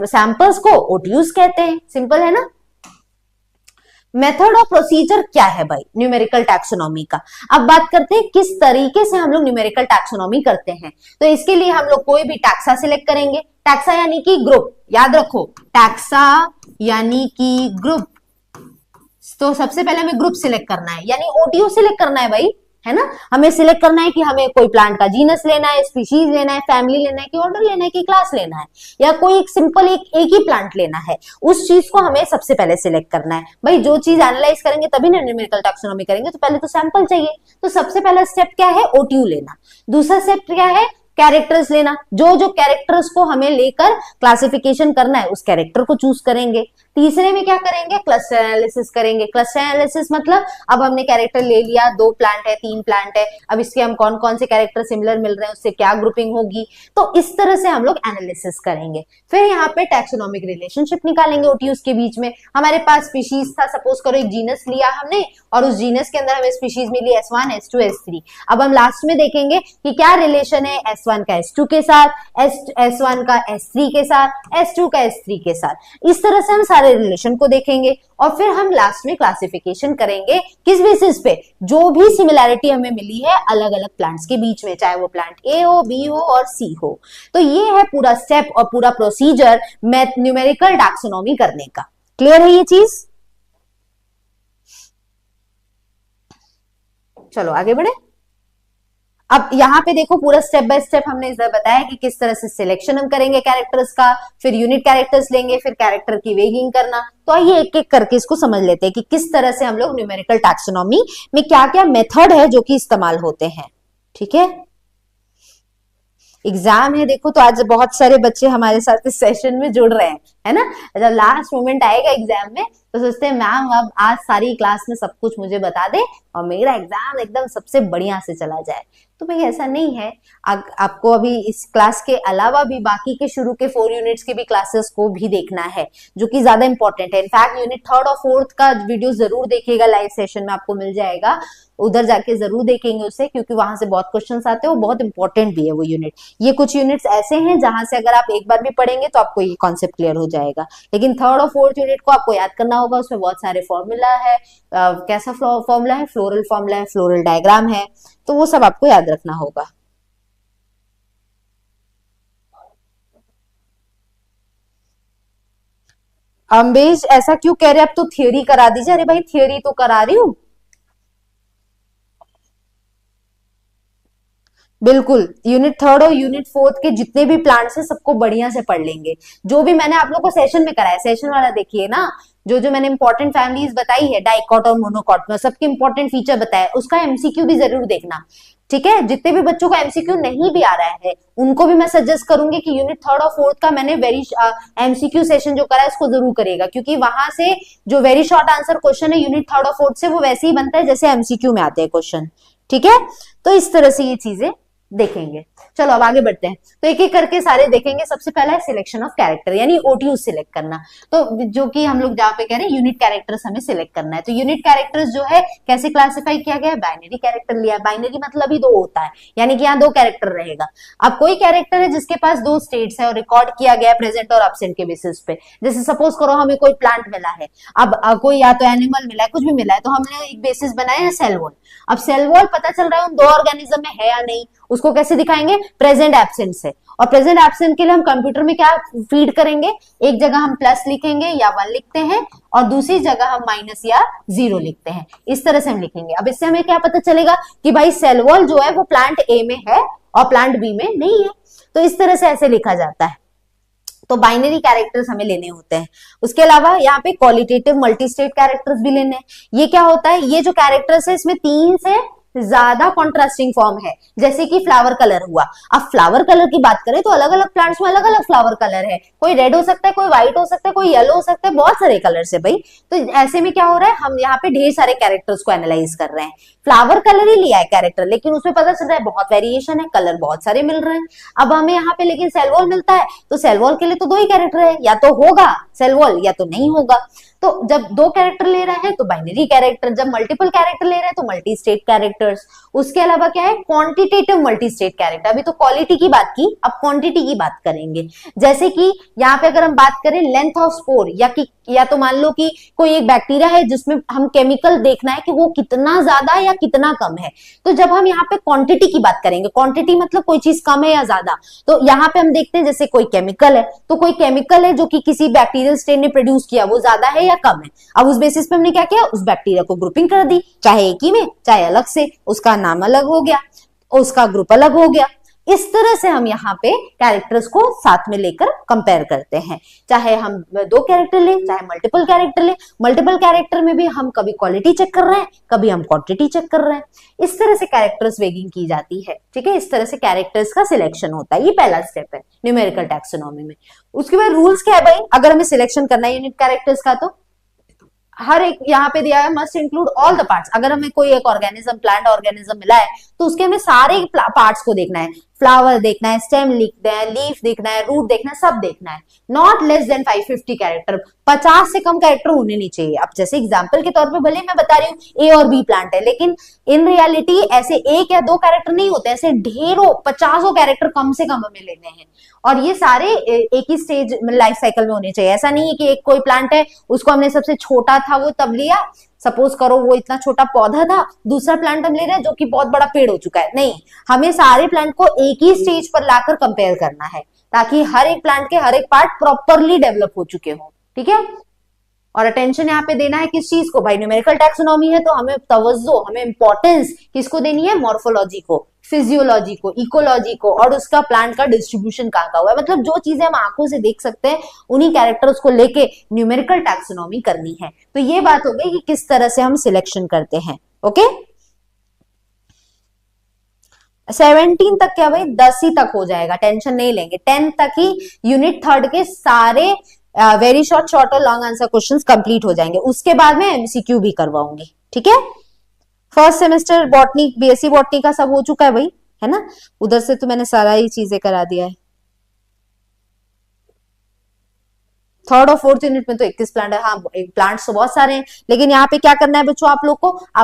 S1: सैंपल्स को ओटीयूज कहते हैं। सिंपल है ना। मेथड और प्रोसीजर क्या है भाई न्यूमेरिकल टैक्सोनॉमी का। अब बात करते हैं किस तरीके से हम लोग न्यूमेरिकल टैक्सोनॉमी करते हैं। तो इसके लिए हम लोग कोई भी टैक्सा सिलेक्ट करेंगे। टैक्सा यानी कि ग्रुप, याद रखो, टैक्सा यानी कि ग्रुप। तो सबसे पहले हमें ग्रुप सिलेक्ट करना है, यानी ओटीयू सिलेक्ट करना है भाई, है ना। हमें सिलेक्ट करना है कि हमें कोई प्लांट का जीनस लेना है, स्पीशीज लेना है, फैमिली लेना है, कि ऑर्डर लेना है, कि क्लास लेना है, या कोई एक सिंपल एक ही प्लांट लेना है। उस चीज को हमें सबसे पहले सिलेक्ट करना है भाई। जो चीज एनालाइज करेंगे तभी ना न्यूमेरिकल टैक्सोनॉमी करेंगे, तो पहले तो सैंपल चाहिए। तो सबसे पहला स्टेप क्या है, ओटीयू लेना। दूसरा स्टेप क्या है, कैरेक्टर्स लेना। जो जो कैरेक्टर्स को हमें लेकर क्लासिफिकेशन करना है उस कैरेक्टर को चूज करेंगे। तीसरे में क्या करेंगे, क्लस्टर एनालिसिस करेंगे। क्लस्टर एनालिसिस मतलब अब हमने कैरेक्टर ले लिया, 2 प्लांट है, 3 प्लांट है, अब इसके हम कौन कौन से कैरेक्टर सिमिलर मिल रहे हैं, उससे क्या ग्रुपिंग होगी। तो इस तरह से हम लोग एनालिसिस करेंगे। फिर यहाँ पे टैक्सोनॉमिक रिलेशनशिप निकालेंगे ओटीयूज के बीच में। हमारे पास स्पीशीज था, सपोज करो एक जीनस लिया हमने और उस जीनस के अंदर हमें स्पीशीज मिली S1, S2, S3। अब हम लास्ट में देखेंगे कि क्या रिलेशन है S1 का S2 के साथ, S1 का S3 के साथ, S2 का S3 के साथ। इस तरह से हम सारे रिलेशन को देखेंगे और फिर हम लास्ट में क्लासिफिकेशन करेंगे। किस बेसिस पे, जो भी सिमिलैरिटी हमें मिली है अलग अलग प्लांट्स के बीच में, चाहे वो प्लांट A हो, B हो और C हो। तो ये है पूरा स्टेप और पूरा प्रोसीजर न्यूमेरिकल टैक्सोनॉमी करने का। क्लियर है ये चीज। चलो आगे बढ़े। अब यहाँ पे देखो पूरा स्टेप बाय स्टेप हमने इधर बताया कि किस तरह से सिलेक्शन हम करेंगे कैरेक्टर्स का, फिर यूनिट कैरेक्टर्स लेंगे, फिर कैरेक्टर की वेगिंग करना। तो आइए एक एक करके इसको समझ लेते हैं कि किस तरह से हम लोग न्यूमेरिकल टैक्सोनॉमी में क्या क्या मेथड है जो कि इस्तेमाल होते हैं। ठीक है, एग्जाम है देखो, तो आज बहुत सारे बच्चे हमारे साथ इस सेशन में जुड़ रहे हैं, है ना। जब लास्ट मोमेंट आएगा एग्जाम में तो सोचते हैं मैम अब आज सारी क्लास में सब कुछ मुझे बता दे और मेरा एग्जाम एकदम सबसे बढ़िया से चला जाए। तो भाई ऐसा नहीं है। आपको अभी इस क्लास के अलावा भी बाकी के शुरू के 4 यूनिट्स के भी क्लासेस को भी देखना है, जो कि ज्यादा इंपॉर्टेंट है। इनफैक्ट यूनिट 3rd और 4th का वीडियो जरूर देखिएगा, लाइव सेशन में आपको मिल जाएगा, उधर जाके जरूर देखेंगे उसे, क्योंकि वहां से बहुत क्वेश्चंस आते हैं, वो बहुत इंपॉर्टेंट भी है वो यूनिट। ये कुछ यूनिट्स ऐसे हैं जहां से अगर आप एक बार भी पढ़ेंगे तो आपको ये कॉन्सेप्ट क्लियर हो जाएगा। लेकिन 3rd और 4th यूनिट को आपको याद करना होगा, उसमें बहुत सारे फॉर्मूला है। कैसा फॉर्मूला है, फ्लोरल फॉर्मूला है, फ्लोरल डायग्राम है, तो वो सब आपको याद रखना होगा। अम्बेज ऐसा क्यों कह रहे हैं, अब तो थियोरी करा दीजिए। अरे भाई थियोरी तो करा रही हूं, बिल्कुल। यूनिट 3rd और यूनिट 4th के जितने भी प्लांट्स हैं सबको बढ़िया से पढ़ लेंगे। जो भी मैंने आप लोग को सेशन में कराया, सेशन वाला देखिए ना, जो जो मैंने इंपॉर्टेंट फैमिलीज बताई है, डाइकॉट और मोनोकॉट में, सबके इंपॉर्टेंट फीचर बताया, उसका एमसीक्यू भी जरूर देखना। ठीक है, जितने भी बच्चों को एमसीक्यू नहीं भी आ रहा है उनको भी मैं सजेस्ट करूंगी कि यूनिट 3rd और 4th का मैंने वेरी एमसीक्यू सेशन जो करा है उसको जरूर करेगा, क्योंकि वहां से जो वेरी शॉर्ट आंसर क्वेश्चन है यूनिट 3rd और 4th से, वो वैसे ही बनता है जैसे एमसीक्यू में आते हैं क्वेश्चन। ठीक है, तो इस तरह से ये चीजें देखेंगे। चलो अब आगे बढ़ते हैं, तो एक एक करके सारे देखेंगे। सबसे पहला है सिलेक्शन ऑफ कैरेक्टर, यानी ओटीयू सिलेक्ट करना। तो जो कि हम लोग जहाँ पे कह रहे हैं यूनिट कैरेक्टर्स हमें सिलेक्ट करना है। तो यूनिट कैरेक्टर्स जो है कैसे क्लासिफाई किया गया है, बाइनरी कैरेक्टर लिया। बाइनरी मतलब ही 2 होता है, यानी कि यहाँ 2 कैरेक्टर रहेगा। अब कोई कैरेक्टर है जिसके पास 2 स्टेट्स है और रिकॉर्ड किया गया है प्रेजेंट और एब्सेंट के बेसिस पे। जैसे सपोज करो हमें कोई प्लांट मिला है, अब कोई या तो एनिमल मिला है, कुछ भी मिला है, तो हमने एक बेसिस बनाया है सेल वॉल। अब सेल वॉल पता चल रहा है उन 2 ऑर्गेनिज्म में है या नहीं, उसको कैसे दिखाएंगे, प्रेजेंट एब्सेंट से। और प्रेजेंट एब्सेंट के लिए हम कंप्यूटर में क्या फीड करेंगे, एक जगह हम प्लस लिखेंगे या 1 लिखते हैं और दूसरी जगह हम माइनस या 0 लिखते हैं, इस तरह से हम लिखेंगे। अब इससे हमें क्या पता चलेगा कि भाई सेल वॉल जो है वो प्लांट ए में है और प्लांट बी में नहीं है, तो इस तरह से ऐसे लिखा जाता है। तो बाइनरी कैरेक्टर्स हमें लेने होते हैं। उसके अलावा यहाँ पे क्वालिटेटिव मल्टी स्टेट कैरेक्टर्स भी लेने हैं। ये क्या होता है, ये जो कैरेक्टर्स है इसमें 3 से ज्यादा कॉन्ट्रास्टिंग फॉर्म है, जैसे कि फ्लावर कलर हुआ। अब फ्लावर कलर की बात करें तो अलग अलग प्लांट्स में अलग अलग फ्लावर कलर है, कोई रेड हो सकता है, कोई व्हाइट हो सकता है, कोई येलो हो सकता है, बहुत सारे कलर्स है भाई। तो ऐसे में क्या हो रहा है, हम यहाँ पे ढेर सारे कैरेक्टर्स को एनालाइज कर रहे हैं। फ्लावर कलर ही लिया है कैरेक्टर, लेकिन उसमें पता चल रहा है बहुत वेरिएशन है, कलर बहुत सारे मिल रहे हैं। अब हमें यहाँ पे लेकिन सेल वॉल मिलता है, तो सेल वॉल के लिए तो 2 ही कैरेक्टर है, या तो होगा सेल वॉल या तो नहीं होगा। तो जब 2 कैरेक्टर ले रहे हैं तो बाइनरी कैरेक्टर, जब मल्टीपल कैरेक्टर ले रहे हैं तो मल्टी स्टेट कैरेक्टर्स। उसके अलावा क्या है, क्वांटिटेटिव मल्टी स्टेट कैरेक्टर। अभी तो क्वालिटी की बात की, अब क्वांटिटी की बात करेंगे। जैसे कि यहाँ पे अगर हम बात करें लेंथ ऑफ स्पोर, या तो मान लो कि कोई एक बैक्टीरिया है जिसमें हम केमिकल देखना है कि वो कितना ज्यादा या कितना कम है, तो जब हम यहाँ पे क्वांटिटी की बात करेंगे, क्वांटिटी मतलब कोई चीज कम है या ज्यादा, तो यहाँ पे हम देखते हैं जैसे कोई केमिकल है, तो कोई केमिकल है जो कि किसी बैक्टीरियल स्ट्रेन ने प्रोड्यूस किया, वो ज्यादा है या कम है। अब उस बेसिस पे हमने क्या किया, उस बैक्टीरिया को ग्रुपिंग कर दी, चाहे एक ही में चाहे अलग से, उसका नाम अलग हो गया, उसका ग्रुप अलग हो गया। इस तरह से हम यहाँ पे कैरेक्टर्स को साथ में लेकर कंपेयर करते हैं, चाहे हम 2 कैरेक्टर लें चाहे मल्टीपल कैरेक्टर लें। मल्टीपल कैरेक्टर में भी हम कभी क्वालिटी चेक कर रहे हैं, कभी हम क्वांटिटी चेक कर रहे हैं। इस तरह से कैरेक्टर्स वेगिंग की जाती है, ठीक है। इस तरह से कैरेक्टर्स का सिलेक्शन होता है, ये पहला स्टेप है न्यूमेरिकल टैक्सोनॉमी में। उसके बाद रूल्स क्या है भाई, अगर हमें सिलेक्शन करना है यूनिट कैरेक्टर्स का, तो हर एक यहाँ पे दिया है must include all the parts. अगर हमें कोई एक ऑर्गेनिज्म, प्लांट ऑर्गेनिज्म मिला है, तो उसके हमें सारे पार्ट्स को देखना है। फ्लावर देखना है, स्टेम लिखना है, लीफ देखना है, रूट देखना है, सब देखना है। नॉट लेस देन 550 कैरेक्टर, 50 से कम कैरेक्टर होने नहीं चाहिए। अब जैसे एग्जांपल के तौर पे भले मैं बता रही हूँ ए और बी प्लांट है, लेकिन इन रियलिटी ऐसे 1 या 2 कैरेक्टर नहीं होते, ऐसे ढेरों 50 कैरेक्टर कम से कम हमें लेने हैं। और ये सारे एक ही स्टेज लाइफ साइकिल में होने चाहिए। ऐसा नहीं है कि एक कोई प्लांट है उसको हमने सबसे छोटा था वो तब लिया, सपोज करो वो इतना छोटा पौधा था, दूसरा प्लांट हम ले रहे हैं जो कि बहुत बड़ा पेड़ हो चुका है। नहीं, हमें सारे प्लांट को एक ही स्टेज पर लाकर कंपेयर करना है, ताकि हर एक प्लांट के हर एक पार्ट प्रॉपरली डेवलप हो चुके हो, ठीक है। और अटेंशन यहाँ पे देना है किस चीज को, भाई न्यूमेरिकल टैक्सोनॉमी है तो हमें तवज्जो, हमें इंपॉर्टेंस किसको देनी है, मॉर्फोलॉजी को, फिजियोलॉजी को, इकोलॉजी को, और उसका प्लांट का डिस्ट्रीब्यूशन कहाँ का हुआ है। मतलब जो चीजें हम आंखों से देख सकते हैं उन्हीं कैरेक्टर्स को लेके न्यूमेरिकल टैक्सोनॉमी करनी है। तो ये बात हो गई कि किस तरह से हम सिलेक्शन करते हैं। ओके, 17 तक क्या भाई, 10 ही तक हो जाएगा, टेंशन नहीं लेंगे। 10 तक ही यूनिट 3 के सारे वेरी शॉर्ट और लॉन्ग आंसर क्वेश्चंस कंप्लीट हो जाएंगे। उसके बाद में एमसीक्यू भी करवाऊंगी, ठीक है। First semester botany, BSc botany का सब हो चुका है भाई, है ना। उधर से तो मैंने सारा ही चीजें करा दिया है। 3rd और 4th यूनिट में तो 21 प्लांट है। हाँ, प्लांट्स तो बहुत सारे हैं, लेकिन यहाँ पे क्या करना है बच्चों, आप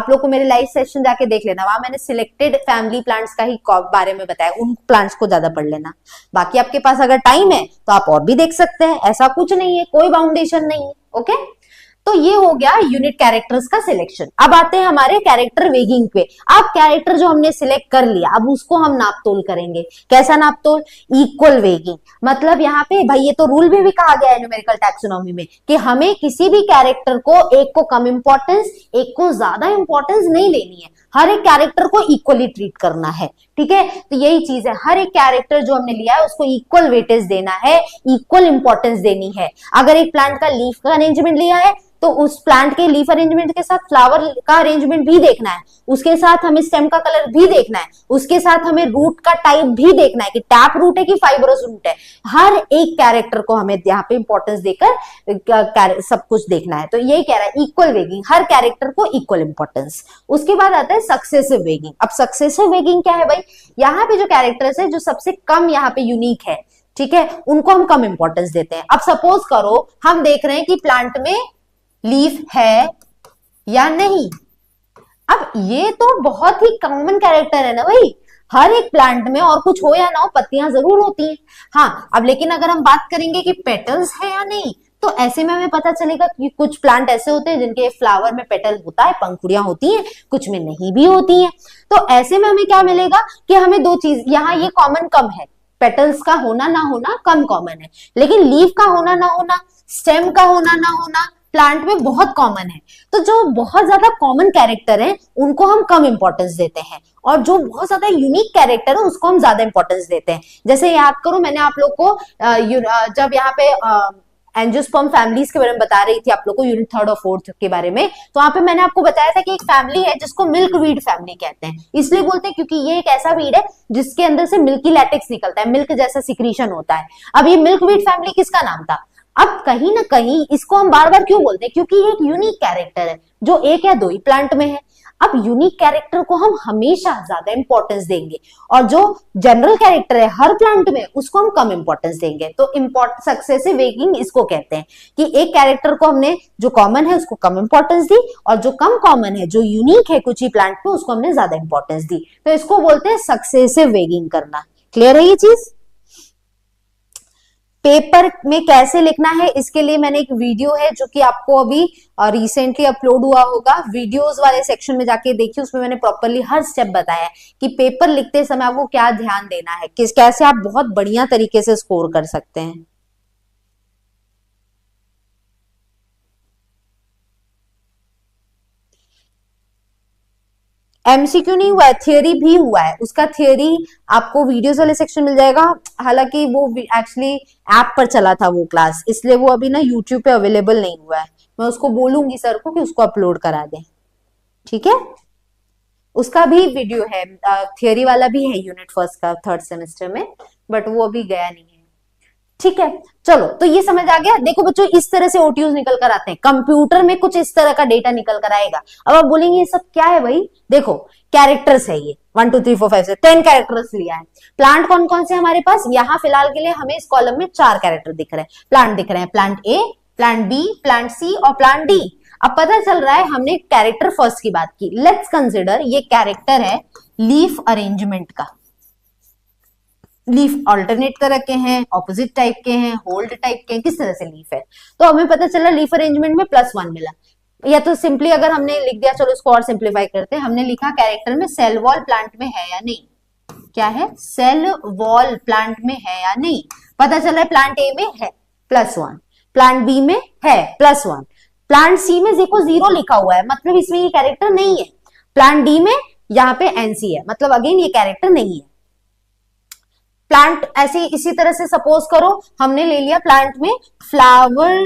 S1: लोग को मेरे लाइव सेशन जाके देख लेना, वहां मैंने सिलेक्टेड फैमिली प्लांट्स का ही बारे में बताया, उन प्लांट्स को ज्यादा पढ़ लेना। बाकी आपके पास अगर टाइम है तो आप और भी देख सकते हैं, ऐसा कुछ नहीं है, कोई बाउंडेशन नहीं है। ओके, तो ये हो गया यूनिट कैरेक्टर्स का सिलेक्शन। अब आते हैं हमारे कैरेक्टर वेगिंग पे। अब कैरेक्टर जो हमने सिलेक्ट कर लिया, अब उसको हम नापतोल करेंगे। कैसा नापतोल, इक्वल वेगिंग। मतलब यहाँ पे भाई ये तो रूल में भी कहा गया है न्यूमेरिकल टैक्सोनॉमी में कि हमें किसी भी कैरेक्टर को, एक को कम इंपॉर्टेंस एक को ज्यादा इंपॉर्टेंस नहीं लेनी है, हर एक कैरेक्टर को इक्वली ट्रीट करना है, ठीक है। तो यही चीज है, हर एक कैरेक्टर जो हमने लिया है उसको इक्वल वेटेज देना है, इक्वल इंपॉर्टेंस देनी है। अगर एक प्लांट का लीफ का अरेंजमेंट लिया है तो उस प्लांट के लीफ अरेंजमेंट के साथ फ्लावर का अरेंजमेंट भी देखना है, उसके साथ हमें स्टेम का कलर भी देखना है, उसके साथ हमें रूट का टाइप भी देखना है कि टैप रूट है कि फाइब्रस रूट है। हर एक कैरेक्टर को हमें यहाँ पे इंपॉर्टेंस देकर सब कुछ देखना है। तो यही कह रहा है इक्वल वेगिंग, हर कैरेक्टर को इक्वल इंपॉर्टेंस। उसके बाद आता है सक्सेसिव वेगिंग। अब सक्सेसिव वेगिंग क्या है भाई, यहाँ पे जो कैरेक्टर्स है जो सबसे कम यहाँ पे यूनिक है, ठीक है, उनको हम कम इंपॉर्टेंस देते हैं। अब सपोज करो हम देख रहे हैं कि प्लांट में लीफ है या नहीं। अब ये तो बहुत ही कॉमन कैरेक्टर है ना भाई, हर एक प्लांट में और कुछ हो या ना हो पत्तियां जरूर होती हैं। हाँ, अब लेकिन अगर हम बात करेंगे कि पेटल्स है या नहीं, तो ऐसे में हमें पता चलेगा कि कुछ प्लांट ऐसे होते हैं जिनके फ्लावर में पेटल होता है, पंखुड़ियां होती हैं, कुछ में नहीं भी होती हैं। तो ऐसे में हमें क्या मिलेगा कि हमें दो चीज, यहाँ ये कॉमन कम है, पेटल्स का होना ना होना कम कॉमन है, लेकिन लीफ का होना ना होना, स्टेम का होना ना होना प्लांट में बहुत कॉमन है। तो जो बहुत ज्यादा कॉमन कैरेक्टर है उनको हम कम इंपॉर्टेंस देते हैं, और जो बहुत ज्यादा यूनिक कैरेक्टर है उसको हम ज्यादा इंपॉर्टेंस देते हैं। जैसे याद करो, मैंने आप लोग को जब यहाँ पे एंजियोस्पर्म फैमिलीज के बारे में बता रही थी आप लोग को, यूनिट 3 और 4 के बारे में, तो वहां पे मैंने आपको बताया था कि एक फैमिली है जिसको मिल्क वीड फैमिली कहते हैं। इसलिए बोलते हैं क्योंकि ये एक ऐसा वीड है जिसके अंदर से मिल्की लैटेक्स निकलता है, मिल्क जैसा सिक्रीशन होता है। अब ये मिल्क वीड फैमिली किसका नाम था? अब कहीं ना कहीं इसको हम बार बार क्यों बोलते हैं? क्योंकि ये एक यूनिक कैरेक्टर है जो एक या दो ही प्लांट में है। अब यूनिक कैरेक्टर को हम हमेशा ज्यादा इंपॉर्टेंस देंगे, और जो जनरल कैरेक्टर है हर प्लांट में उसको हम कम इंपॉर्टेंस देंगे। तो सक्सेसिव वेगिंग इसको कहते हैं कि एक कैरेक्टर को हमने जो कॉमन है उसको कम इंपॉर्टेंस दी, और जो कम कॉमन है जो यूनिक है कुछ ही प्लांट में उसको हमने ज्यादा इंपॉर्टेंस दी। तो इसको बोलते हैं सक्सेसिव वेगिंग करना। क्लियर है ये चीज? पेपर में कैसे लिखना है इसके लिए मैंने एक वीडियो है जो कि आपको अभी रिसेंटली अपलोड हुआ होगा, वीडियोस वाले सेक्शन में जाके देखिए, उसमें मैंने प्रॉपर्ली हर स्टेप बताया है कि पेपर लिखते समय आपको क्या ध्यान देना है, किस कैसे आप बहुत बढ़िया तरीके से स्कोर कर सकते हैं। एमसीक्यू नहीं हुआ है, थियोरी भी हुआ है, उसका थियोरी आपको वीडियोस वाले सेक्शन मिल जाएगा। हालांकि वो एक्चुअली ऐप पर चला था वो क्लास, इसलिए वो अभी ना यूट्यूब पे अवेलेबल नहीं हुआ है। मैं उसको बोलूंगी सर को कि उसको अपलोड करा दें, ठीक है? उसका भी वीडियो है, थियोरी वाला भी है यूनिट 1 का 3rd सेमेस्टर में, बट वो अभी गया नहीं है। ठीक है, चलो तो ये समझ आ गया। देखो बच्चों, इस तरह से ओटीयूज निकल कर आते हैं, कंप्यूटर में कुछ इस तरह का डेटा निकल कर आएगा। अब आप बोलेंगे ये सब क्या है भाई? देखो कैरेक्टर्स है ये 1 2 3 4 5 6 10 कैरेक्टर्स लिया है। प्लांट कौन कौन से हमारे पास? यहाँ फिलहाल के लिए हमें इस कॉलम में 4 कैरेक्टर दिख रहे हैं, प्लांट दिख रहे हैं, plant A, plant B, plant सी और प्लांट डी। अब पता चल रहा है हमने कैरेक्टर फर्स्ट की बात की। लेट्स कंसिडर ये कैरेक्टर है लीफ अरेंजमेंट का। लीफ ऑल्टरनेट तरह के हैं, ऑपोजिट टाइप के हैं, होल्ड टाइप के हैं, किस तरह से लीफ है। तो हमें पता चला लीफ अरेंजमेंट में +1 मिला। या तो सिंपली अगर हमने लिख दिया, चलो इसको और सिंप्लीफाई करते हैं, हमने लिखा कैरेक्टर में सेल वॉल प्लांट में है या नहीं। क्या है? सेल वॉल प्लांट में है या नहीं। पता चला है प्लांट ए में है +1, प्लांट बी में है +1, प्लांट सी में देखो 0 लिखा हुआ है, मतलब इसमें ये कैरेक्टर नहीं है। प्लांट डी में यहाँ पे एनसी है, मतलब अगेन ये कैरेक्टर नहीं है। प्लांट ऐसे इसी तरह से सपोज करो हमने ले लिया प्लांट में फ्लावर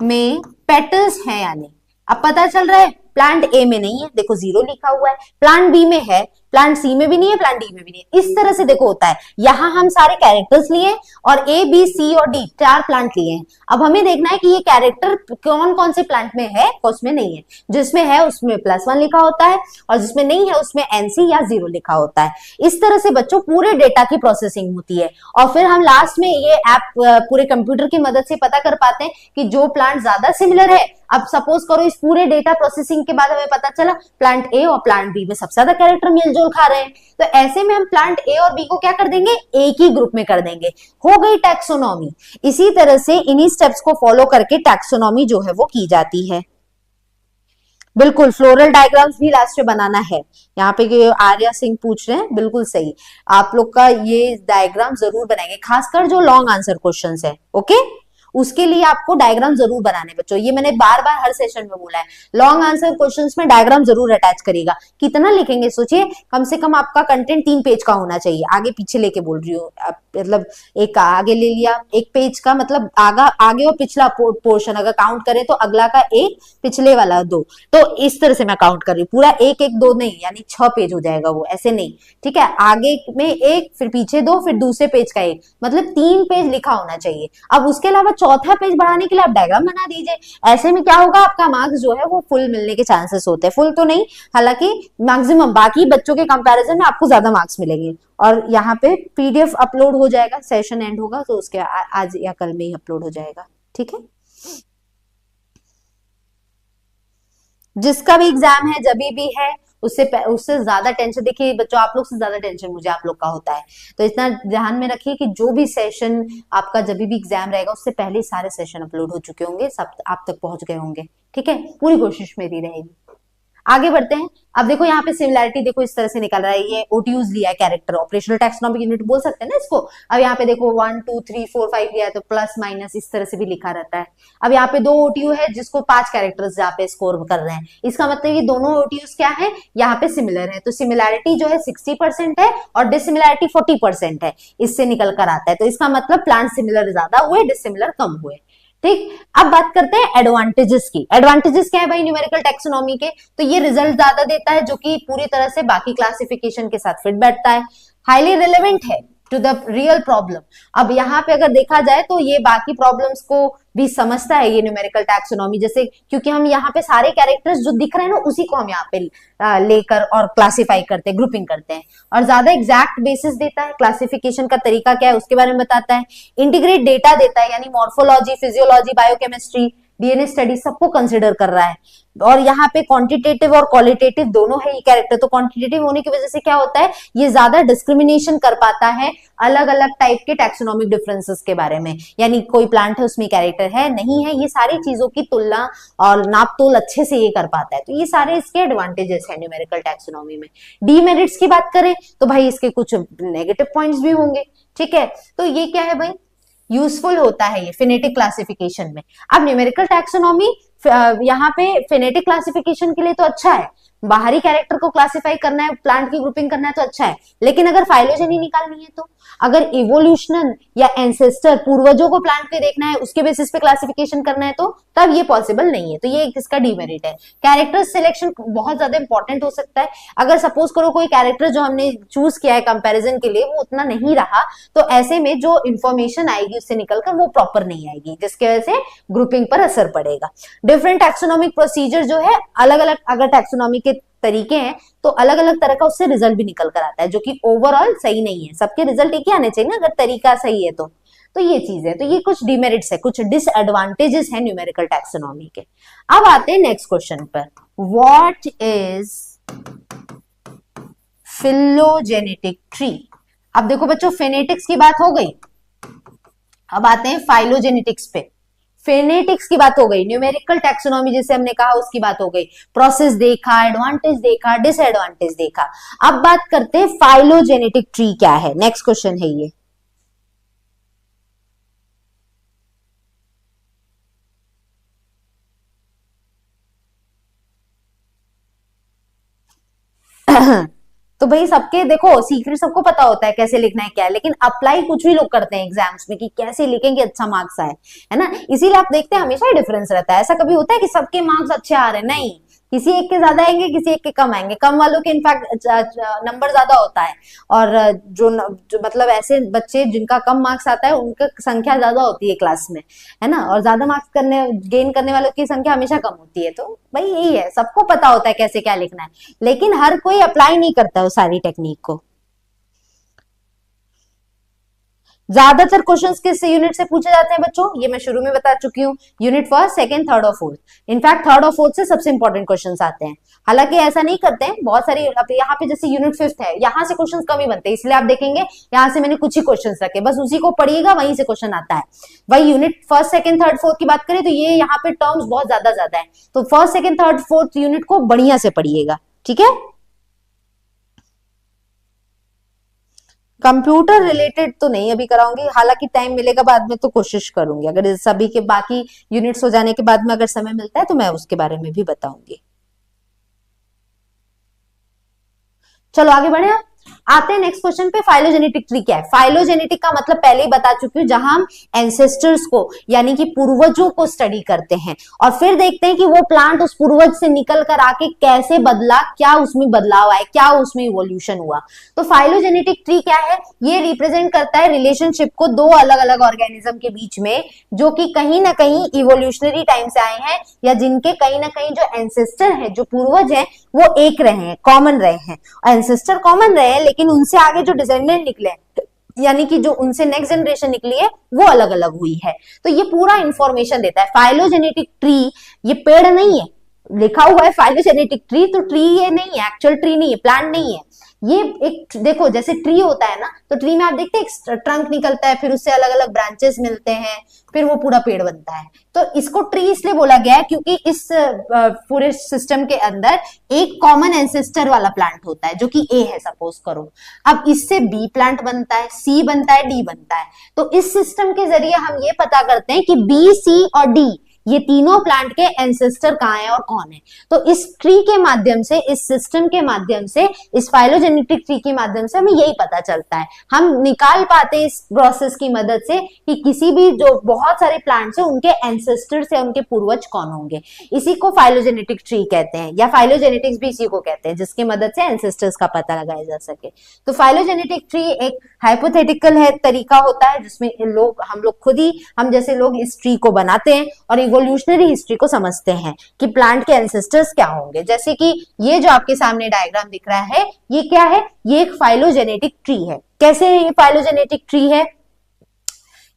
S1: में पेटल्स हैं या नहीं। अब पता चल रहा है प्लांट ए में नहीं है, देखो 0 लिखा हुआ है, प्लांट बी में है, प्लांट सी में भी नहीं है, प्लांट डी में भी नहीं है। इस तरह से देखो होता है। यहां हम सारे कैरेक्टर्स लिए और ए बी सी और डी 4 प्लांट लिए हैं। अब हमें देखना है कि ये कैरेक्टर कौन कौन से प्लांट में है, उसमें नहीं है। जिसमें है उसमें +1 लिखा होता है, और जिसमें नहीं है उसमें एनसी या 0 लिखा होता है। इस तरह से बच्चों पूरे डेटा की प्रोसेसिंग होती है, और फिर हम लास्ट में ये ऐप पूरे कंप्यूटर की मदद से पता कर पाते हैं कि जो प्लांट ज्यादा सिमिलर है। अब सपोज करो इस पूरे डेटा प्रोसेसिंग के बाद हमें पता चला प्लांट ए और प्लांट बी में सबसे ज्यादा कैरेक्टर मिलजुल खा रहे हैं, तो ऐसे में हम प्लांट ए और बी को क्या कर देंगे? एक ही ग्रुप में कर देंगे। हो गई टैक्सोनॉमी। इसी तरह से इन्हीं स्टेप्स को फॉलो करके टैक्सोनॉमी जो है वो की जाती है। बिल्कुल, फ्लोरल डायग्राम्स भी लास्ट में बनाना है। यहाँ पे आर्या सिंह पूछ रहे हैं, बिल्कुल सही, आप लोग का ये डायग्राम जरूर बनाएंगे, खासकर जो लॉन्ग आंसर क्वेश्चंस है, ओके? उसके लिए आपको डायग्राम जरूर बनाने बच्चों। ये मैंने बार बार हर सेशन में बोला है, लॉन्ग आंसर क्वेश्चंस में डायग्राम जरूर अटैच करिएगा। कितना लिखेंगे सोचिए, कम से कम आपका कंटेंट 3 पेज का होना चाहिए। आगे पीछे लेके बोल रही हूँ, मतलब एक आगे ले लिया 1 पेज का, मतलब आगे और पिछला पोर्शन अगर काउंट करें तो अगला का 1, पिछले वाला 2, तो इस तरह से मैं काउंट कर रही हूँ। पूरा 1 1 2 नहीं, यानी 6 पेज हो जाएगा वो, ऐसे नहीं, ठीक है? आगे में 1, फिर पीछे 2, फिर दूसरे पेज का 1, मतलब 3 पेज लिखा होना चाहिए। अब उसके अलावा चौथा पेज बढ़ाने के लिए आप डायग्राम बना दीजिए। ऐसे में क्या होगा, आपका मार्क्स जो है वो फुल मिलने के चांसेस होते हैं। फुल तो नहीं, हालांकि मैक्सिमम बाकी बच्चों के कंपैरिजन में आपको ज्यादा मार्क्स मिलेंगे। और यहाँ पे पीडीएफ अपलोड हो जाएगा, सेशन एंड होगा तो उसके आज या कल में ही अपलोड हो जाएगा, ठीक है? जिसका भी एग्जाम है, जब भी है, उससे ज्यादा टेंशन, देखिए बच्चों आप लोग से ज्यादा टेंशन मुझे आप लोग का होता है, तो इतना ध्यान में रखिए कि जो भी सेशन आपका जब भी एग्जाम रहेगा उससे पहले ही सारे सेशन अपलोड हो चुके होंगे, सब आप तक पहुंच गए होंगे। ठीक है, पूरी कोशिश मेरी रहेगी। आगे बढ़ते हैं। अब देखो यहाँ पे सिमिलैरिटी देखो इस तरह से निकल रहा है, ये ओटीयूज लिया है, कैरेक्टर ऑपरेशनल टैक्सोनॉमिक यूनिट बोल सकते हैं ना इसको। अब यहाँ पे देखो 1 2 3 4 5 लिया है तो प्लस माइनस इस तरह से भी लिखा रहता है। अब यहाँ पे 2 ओटीयू है जिसको 5 कैरेक्टर्स यहाँ पे स्कोर कर रहे हैं, इसका मतलब ये दोनों ओटीयूज क्या है, यहाँ पे सिमिलर है, तो सिमिलैरिटी जो है 60% है और डिसिमिलैरिटी 40% है, इससे निकल कर आता है। तो इसका मतलब प्लांट सिमिलर ज्यादा हुए, डिसिमिलर कम हुए। ठीक, अब बात करते हैं एडवांटेजेस की। एडवांटेजेस क्या है भाई न्यूमेरिकल टैक्सोनॉमी के, तो ये रिजल्ट ज्यादा देता है जो कि पूरी तरह से बाकी क्लासिफिकेशन के साथ फिट बैठता है, हाईली रिलेवेंट है टू द रियल प्रॉब्लम। अब यहाँ पे अगर देखा जाए तो ये बाकी प्रॉब्लम्स को भी समझता है ये न्यूमेरिकल टैक्सोनॉमी, जैसे क्योंकि हम यहाँ पे सारे कैरेक्टर्स जो दिख रहे हैं ना उसी को हम यहाँ पे लेकर और क्लासिफाई करते हैं, ग्रुपिंग करते हैं, और ज्यादा एग्जैक्ट बेसिस देता है, क्लासिफिकेशन का तरीका क्या है उसके बारे में बताता है, इंटीग्रेट डेटा देता है, यानी morphology, physiology, biochemistry, DNA study सबको कंसिडर कर रहा है। और यहाँ पे क्वांटिटेटिव और क्वालिटेटिव दोनों है ये कैरेक्टर, तो क्वांटिटेटिव होने की वजह से क्या होता है, ये ज्यादा डिस्क्रिमिनेशन कर पाता है अलग अलग टाइप के टैक्सोनॉमिक डिफरेंसेस के बारे में, यानी कोई प्लांट है उसमें कैरेक्टर है नहीं है, ये सारी चीजों की तुलना और नाप तोल अच्छे से ये कर पाता है। तो ये सारे इसके एडवांटेजेस है न्यूमेरिकल टैक्सोनॉमी में। डीमेरिट्स की बात करें तो भाई इसके कुछ नेगेटिव पॉइंट्स भी होंगे। ठीक है, तो ये क्या है भाई, यूजफुल होता है ये फिनेटिक क्लासिफिकेशन में। अब न्यूमेरिकल टैक्सोनॉमी यहाँ पे फिनेटिक क्लासिफिकेशन के लिए तो अच्छा है, बाहरी कैरेक्टर को क्लासिफाई करना है, प्लांट की ग्रुपिंग करना है तो अच्छा है, लेकिन अगर फाइलोजेनी निकालनी है तो, अगर इवोल्यूशनल या एंसेस्टर पूर्वजों को प्लांट पे देखना है उसके बेसिस पे क्लासिफिकेशन करना है तो तब ये पॉसिबल नहीं है, तो ये इसका डीमेरिट है। कैरेक्टर सिलेक्शन बहुत ज्यादा इंपॉर्टेंट हो सकता है, अगर सपोज करो कोई कैरेक्टर जो हमने चूज किया है कंपेरिजन के लिए वो उतना नहीं रहा, तो ऐसे में जो इंफॉर्मेशन आएगी उससे निकलकर वो प्रॉपर नहीं आएगी, जिसकी वजह से ग्रुपिंग पर असर पड़ेगा। डिफरेंट टैक्सोनॉमिक प्रोसीजर जो है अलग अलग, अगर टैक्सोनॉमी के तरीके हैं तो अलग अलग तरह का उससे रिजल्ट भी निकल कर आता है, जो कि ओवरऑल सही नहीं है, सबके रिजल्ट एक ही आने चाहिए ना अगर तरीका सही है तो ये चीज है। तो ये कुछ डिमेरिट्स है, कुछ डिसएडवांटेजेस है न्यूमेरिकल टैक्सोनॉमी के। अब आते हैं नेक्स्ट क्वेश्चन पर, व्हाट इज फिलोजेनेटिक ट्री। अब देखो बच्चों फेनेटिक्स की बात हो गई, अब आते हैं फाइलोजेनेटिक्स पे। फेनेटिक्स की बात हो गई, न्यूमेरिकल टैक्सोनॉमी जिसे हमने कहा उसकी बात हो गई, प्रोसेस देखा, एडवांटेज देखा, डिसएडवांटेज देखा। अब बात करते हैं फाइलोजेनेटिक ट्री क्या है, नेक्स्ट क्वेश्चन है ये। तो भाई सबके देखो सीक्रेट सबको पता होता है कैसे लिखना है क्या है, लेकिन अप्लाई कुछ भी लोग करते हैं एग्जाम्स में कि कैसे लिखेंगे अच्छा मार्क्स आए, है ना, इसीलिए आप देखते हैं हमेशा ही डिफरेंस रहता है। ऐसा कभी होता है कि सबके मार्क्स अच्छे आ रहे हैं, नहीं, किसी एक के ज्यादा आएंगे किसी एक के कम आएंगे, कम वालों के इनफैक्ट नंबर ज्यादा होता है, और जो मतलब ऐसे बच्चे जिनका कम मार्क्स आता है उनकी संख्या ज्यादा होती है क्लास में, है ना, और ज्यादा मार्क्स गेन करने वालों की संख्या हमेशा कम होती है। तो भाई यही है, सबको पता होता है कैसे क्या लिखना है, लेकिन हर कोई अप्लाई नहीं करता वो सारी टेक्निक को। ज्यादातर क्वेश्चंस किस यूनिट से पूछे जाते हैं बच्चों, ये मैं शुरू में बता चुकी हूँ, यूनिट फर्स्ट, सेकंड, थर्ड और फोर्थ। इनफैक्ट थर्ड और फोर्थ से सबसे इंपॉर्टेंट क्वेश्चंस आते हैं, हालांकि ऐसा नहीं करते हैं बहुत सारी, यहाँ पे जैसे यूनिट फिफ्थ है यहाँ से क्वेश्चंस कम ही बनते हैं, इसलिए आप देखेंगे यहाँ से मैंने कुछ ही क्वेश्चंस रखे, बस उसी को पढ़िएगा वहीं से क्वेश्चन आता है। वही unit first, second, third, fourth की बात करें तो ये यहाँ पे टर्म्स बहुत ज्यादा है, तो first, second, third, fourth unit को बढ़िया से पढ़िएगा। ठीक है, कंप्यूटर रिलेटेड तो नहीं अभी कराऊंगी, हालांकि टाइम मिलेगा बाद में तो कोशिश करूंगी, अगर सभी के बाकी यूनिट्स हो जाने के बाद में अगर समय मिलता है तो मैं उसके बारे में भी बताऊंगी। चलो आगे बढ़े, आते हैं नेक्स्ट क्वेश्चन पे। फाइलोजेनेटिक ट्री क्या है, फाइलोजेनेटिक का मतलब पहले ही बता चुकी हूँ, जहां हम एंसेस्टर्स को यानी कि पूर्वजों को स्टडी करते हैं और फिर देखते हैं कि वो प्लांट उस पूर्वज से निकल कर आके कैसे बदला, क्या उसमें बदलाव आए, क्या उसमें इवोल्यूशन हुआ। तो फाइलोजेनेटिक ट्री क्या है, ये रिप्रेजेंट करता है रिलेशनशिप को दो अलग अलग ऑर्गेनिज्म के बीच में, जो कि कहीं ना कहीं इवोल्यूशनरी टाइम से आए हैं, या जिनके कहीं ना कहीं जो एंसेस्टर है, जो पूर्वज है, वो एक रहे हैं, कॉमन रहे हैं, एंसेस्टर कॉमन रहे हैं, लेकिन उनसे आगे जो डिसेंडेंट निकले यानी कि जो उनसे नेक्स्ट जनरेशन निकली है वो अलग अलग हुई है। तो ये पूरा इंफॉर्मेशन देता है। फाइलोजेनेटिक ट्री ये पेड़ नहीं है, लिखा हुआ है फाइलोजेनेटिक ट्री, तो ट्री ये नहीं है, एक्चुअल ट्री नहीं है, प्लांट नहीं है ये। एक देखो जैसे ट्री होता है ना, तो ट्री में आप देखते हैं एक ट्रंक निकलता है, फिर उससे अलग अलग ब्रांचेस मिलते हैं, फिर वो पूरा पेड़ बनता है। तो इसको ट्री इसलिए बोला गया है क्योंकि इस पूरे सिस्टम के अंदर एक कॉमन एंसेस्टर वाला प्लांट होता है जो कि ए है सपोज करो। अब इससे बी प्लांट बनता है, सी बनता है, डी बनता है। तो इस सिस्टम के जरिए हम ये पता करते हैं कि बी, सी और डी ये तीनों प्लांट के एंसेस्टर कहाँ हैं और कौन है। तो इस ट्री के माध्यम से, इस सिस्टम के माध्यम से, इस फाइलोजेनेटिक ट्री के माध्यम से हमें यही पता चलता है। हम निकाल पाते हैं इस प्रोसेस की मदद से कि किसी भी जो बहुत सारे प्लांट्स हैं उनके एंसेस्टर से उनके पूर्वज कौन होंगे। इसी को फाइलोजेनेटिक ट्री कहते हैं, या फाइलोजेनेटिक्स भी इसी को कहते हैं, जिसकी मदद से एंसेस्टर्स का पता लगाया जा सके। तो फाइलोजेनेटिक ट्री एक हाइपोथेटिकल है तरीका होता है जिसमें हम लोग खुद ही, हम जैसे लोग इस ट्री को बनाते हैं और इवोल्यूशनरी हिस्ट्री को समझते हैं कि प्लांट के एंसेस्टर्स क्या होंगे। जैसे कि ये जो आपके सामने डायग्राम दिख रहा है, ये क्या है, ये एक फाइलोजेनेटिक ट्री है। कैसे है ये फाइलोजेनेटिक ट्री है,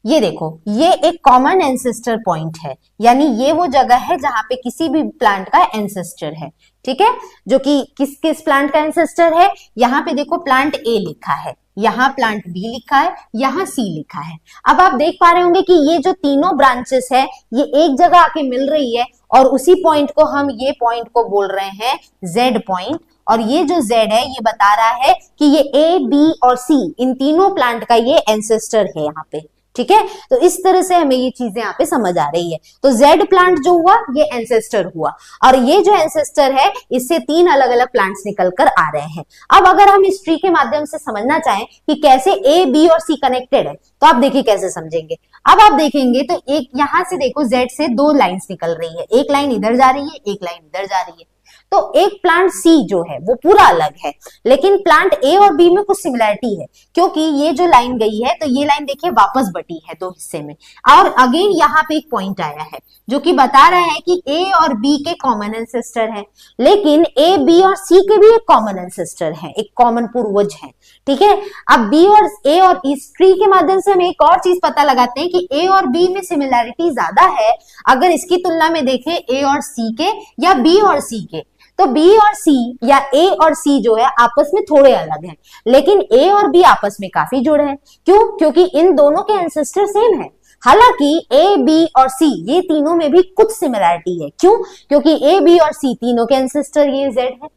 S1: ये देखो, ये एक कॉमन एंसेस्टर पॉइंट है, यानी ये वो जगह है जहां पे किसी भी प्लांट का एंसेस्टर है, ठीक है, जो कि किस किस प्लांट का एंसेस्टर है। यहाँ पे देखो प्लांट ए लिखा है, यहाँ प्लांट बी लिखा है, यहाँ सी लिखा है। अब आप देख पा रहे होंगे कि ये जो तीनों ब्रांचेस है ये एक जगह आके मिल रही है, और उसी पॉइंट को हम, ये पॉइंट को बोल रहे हैं जेड पॉइंट। और ये जो जेड है ये बता रहा है कि ये ए, बी और सी इन तीनों प्लांट का ये एंसेस्टर है यहाँ पे, ठीक है। तो इस तरह से हमें ये चीजें यहाँ पे समझ आ रही है। तो जेड प्लांट जो हुआ ये एंसेस्टर हुआ, और ये जो एंसेस्टर है इससे तीन अलग अलग प्लांट्स निकल कर आ रहे हैं। अब अगर हम इस ट्री के माध्यम से समझना चाहें कि कैसे ए, बी और सी कनेक्टेड है, तो आप देखिए कैसे समझेंगे। अब आप देखेंगे तो एक यहां से देखो जेड से दो लाइन्स निकल रही है, एक लाइन इधर जा रही है, एक लाइन इधर जा रही है। तो एक प्लांट सी जो है वो पूरा अलग है, लेकिन प्लांट ए और बी में कुछ सिमिलरिटी है, क्योंकि ये जो लाइन गई है तो ये लाइन देखिए वापस बटी है दो हिस्से में, और अगेन यहाँ पे एक पॉइंट आया है जो कि बता रहा है कि ए और बी के कॉमन एंसेस्टर है, लेकिन ए, बी और सी के भी एक कॉमन एंसेस्टर है, एक कॉमन पूर्वज है, ठीक है। अब बी और ए और इस ट्री के माध्यम से हम एक और चीज पता लगाते हैं कि ए और बी में सिमिलरिटी ज्यादा है अगर इसकी तुलना में देखें ए और सी के या बी और सी के। तो बी और सी या ए और सी जो है आपस में थोड़े अलग हैं, लेकिन ए और बी आपस में काफी जुड़े हैं। क्यों? क्योंकि इन दोनों के एंसेस्टर सेम है। हालांकि ए, बी और सी ये तीनों में भी कुछ सिमिलरिटी है। क्यों? क्योंकि ए, बी और सी तीनों के एंसेस्टर ये जेड है।